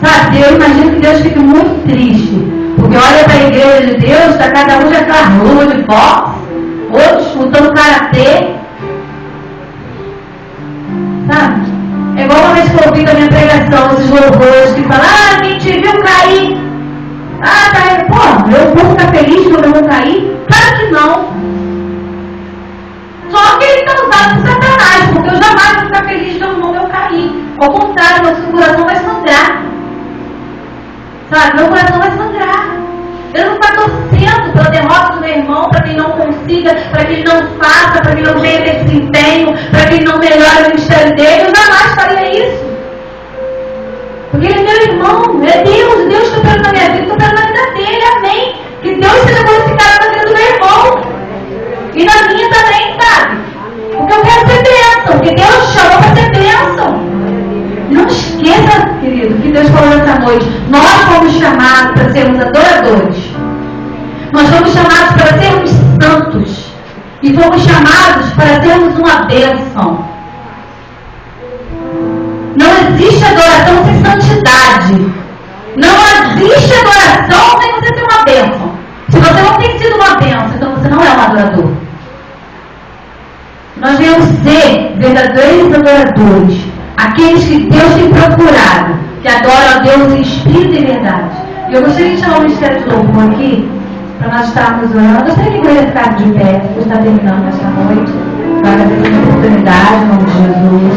Sabe, eu imagino que Deus fique muito triste. Porque olha para a igreja de Deus, está cada um já com a luva de boxe, outros lutando karatê. Sabe? É igual uma vez que eu ouvi da minha pregação, esses louvores que falam, ah, quem te viu cair. Ah, caiu. Pô, eu vou ficar feliz quando eu vou cair? Claro que não. Só que ele está usado por Satanás, porque eu jamais vou ficar feliz quando eu cair. Ao contrário, meu coração vai sangrar. Sabe, meu coração vai sangrar. Eu não estou torcendo pela derrota do meu irmão, para que ele não consiga, para que ele não faça, para que ele não tenha desempenho, para que ele não melhore o ministério dele. Eu jamais faria isso. Porque ele é meu irmão, é Deus. Deus está operando na minha vida, está operando na vida dele. Amém. Que Deus seja glorificado na vida do meu irmão. E na minha também, sabe? Porque eu quero ser bênção, porque Deus te chamou para ser bênção. Não esqueça, querido, que Deus falou nessa noite. Nós fomos chamados para sermos adoradores. Nós fomos chamados para sermos santos. E fomos chamados para sermos uma bênção. Não existe adoração sem santidade. Não existe adoração sem você ser uma bênção. Se você não tem sido uma bênção, então você não é um adorador. Nós devemos ser verdadeiros adoradores. Aqueles que Deus tem procurado, que adoram a Deus em espírito e verdade. E eu gostaria de chamar o Ministério de Louvor aqui, para nós estarmos orando. Eu gostaria que eu ia ficar de pé, eu estou terminando esta noite, para agradecer a oportunidade, em nome de Jesus.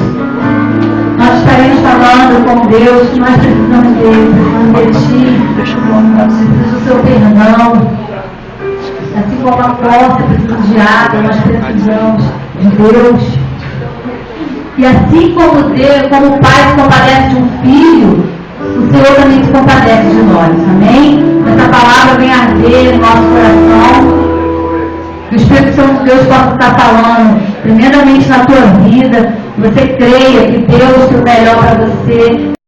Nós estaremos falando com Deus que nós precisamos dele, precisamos de Ti, precisamos do Seu perdão. Assim como a porta precisa de água, nós precisamos de Deus. E assim como Deus, como o Pai se compadece de um filho, o Senhor também se compadece de nós, amém? Essa palavra vem arder no nosso coração. Que o Espírito Santo de Deus possa estar falando, primeiramente na tua vida, que você creia que Deus tem o melhor para você.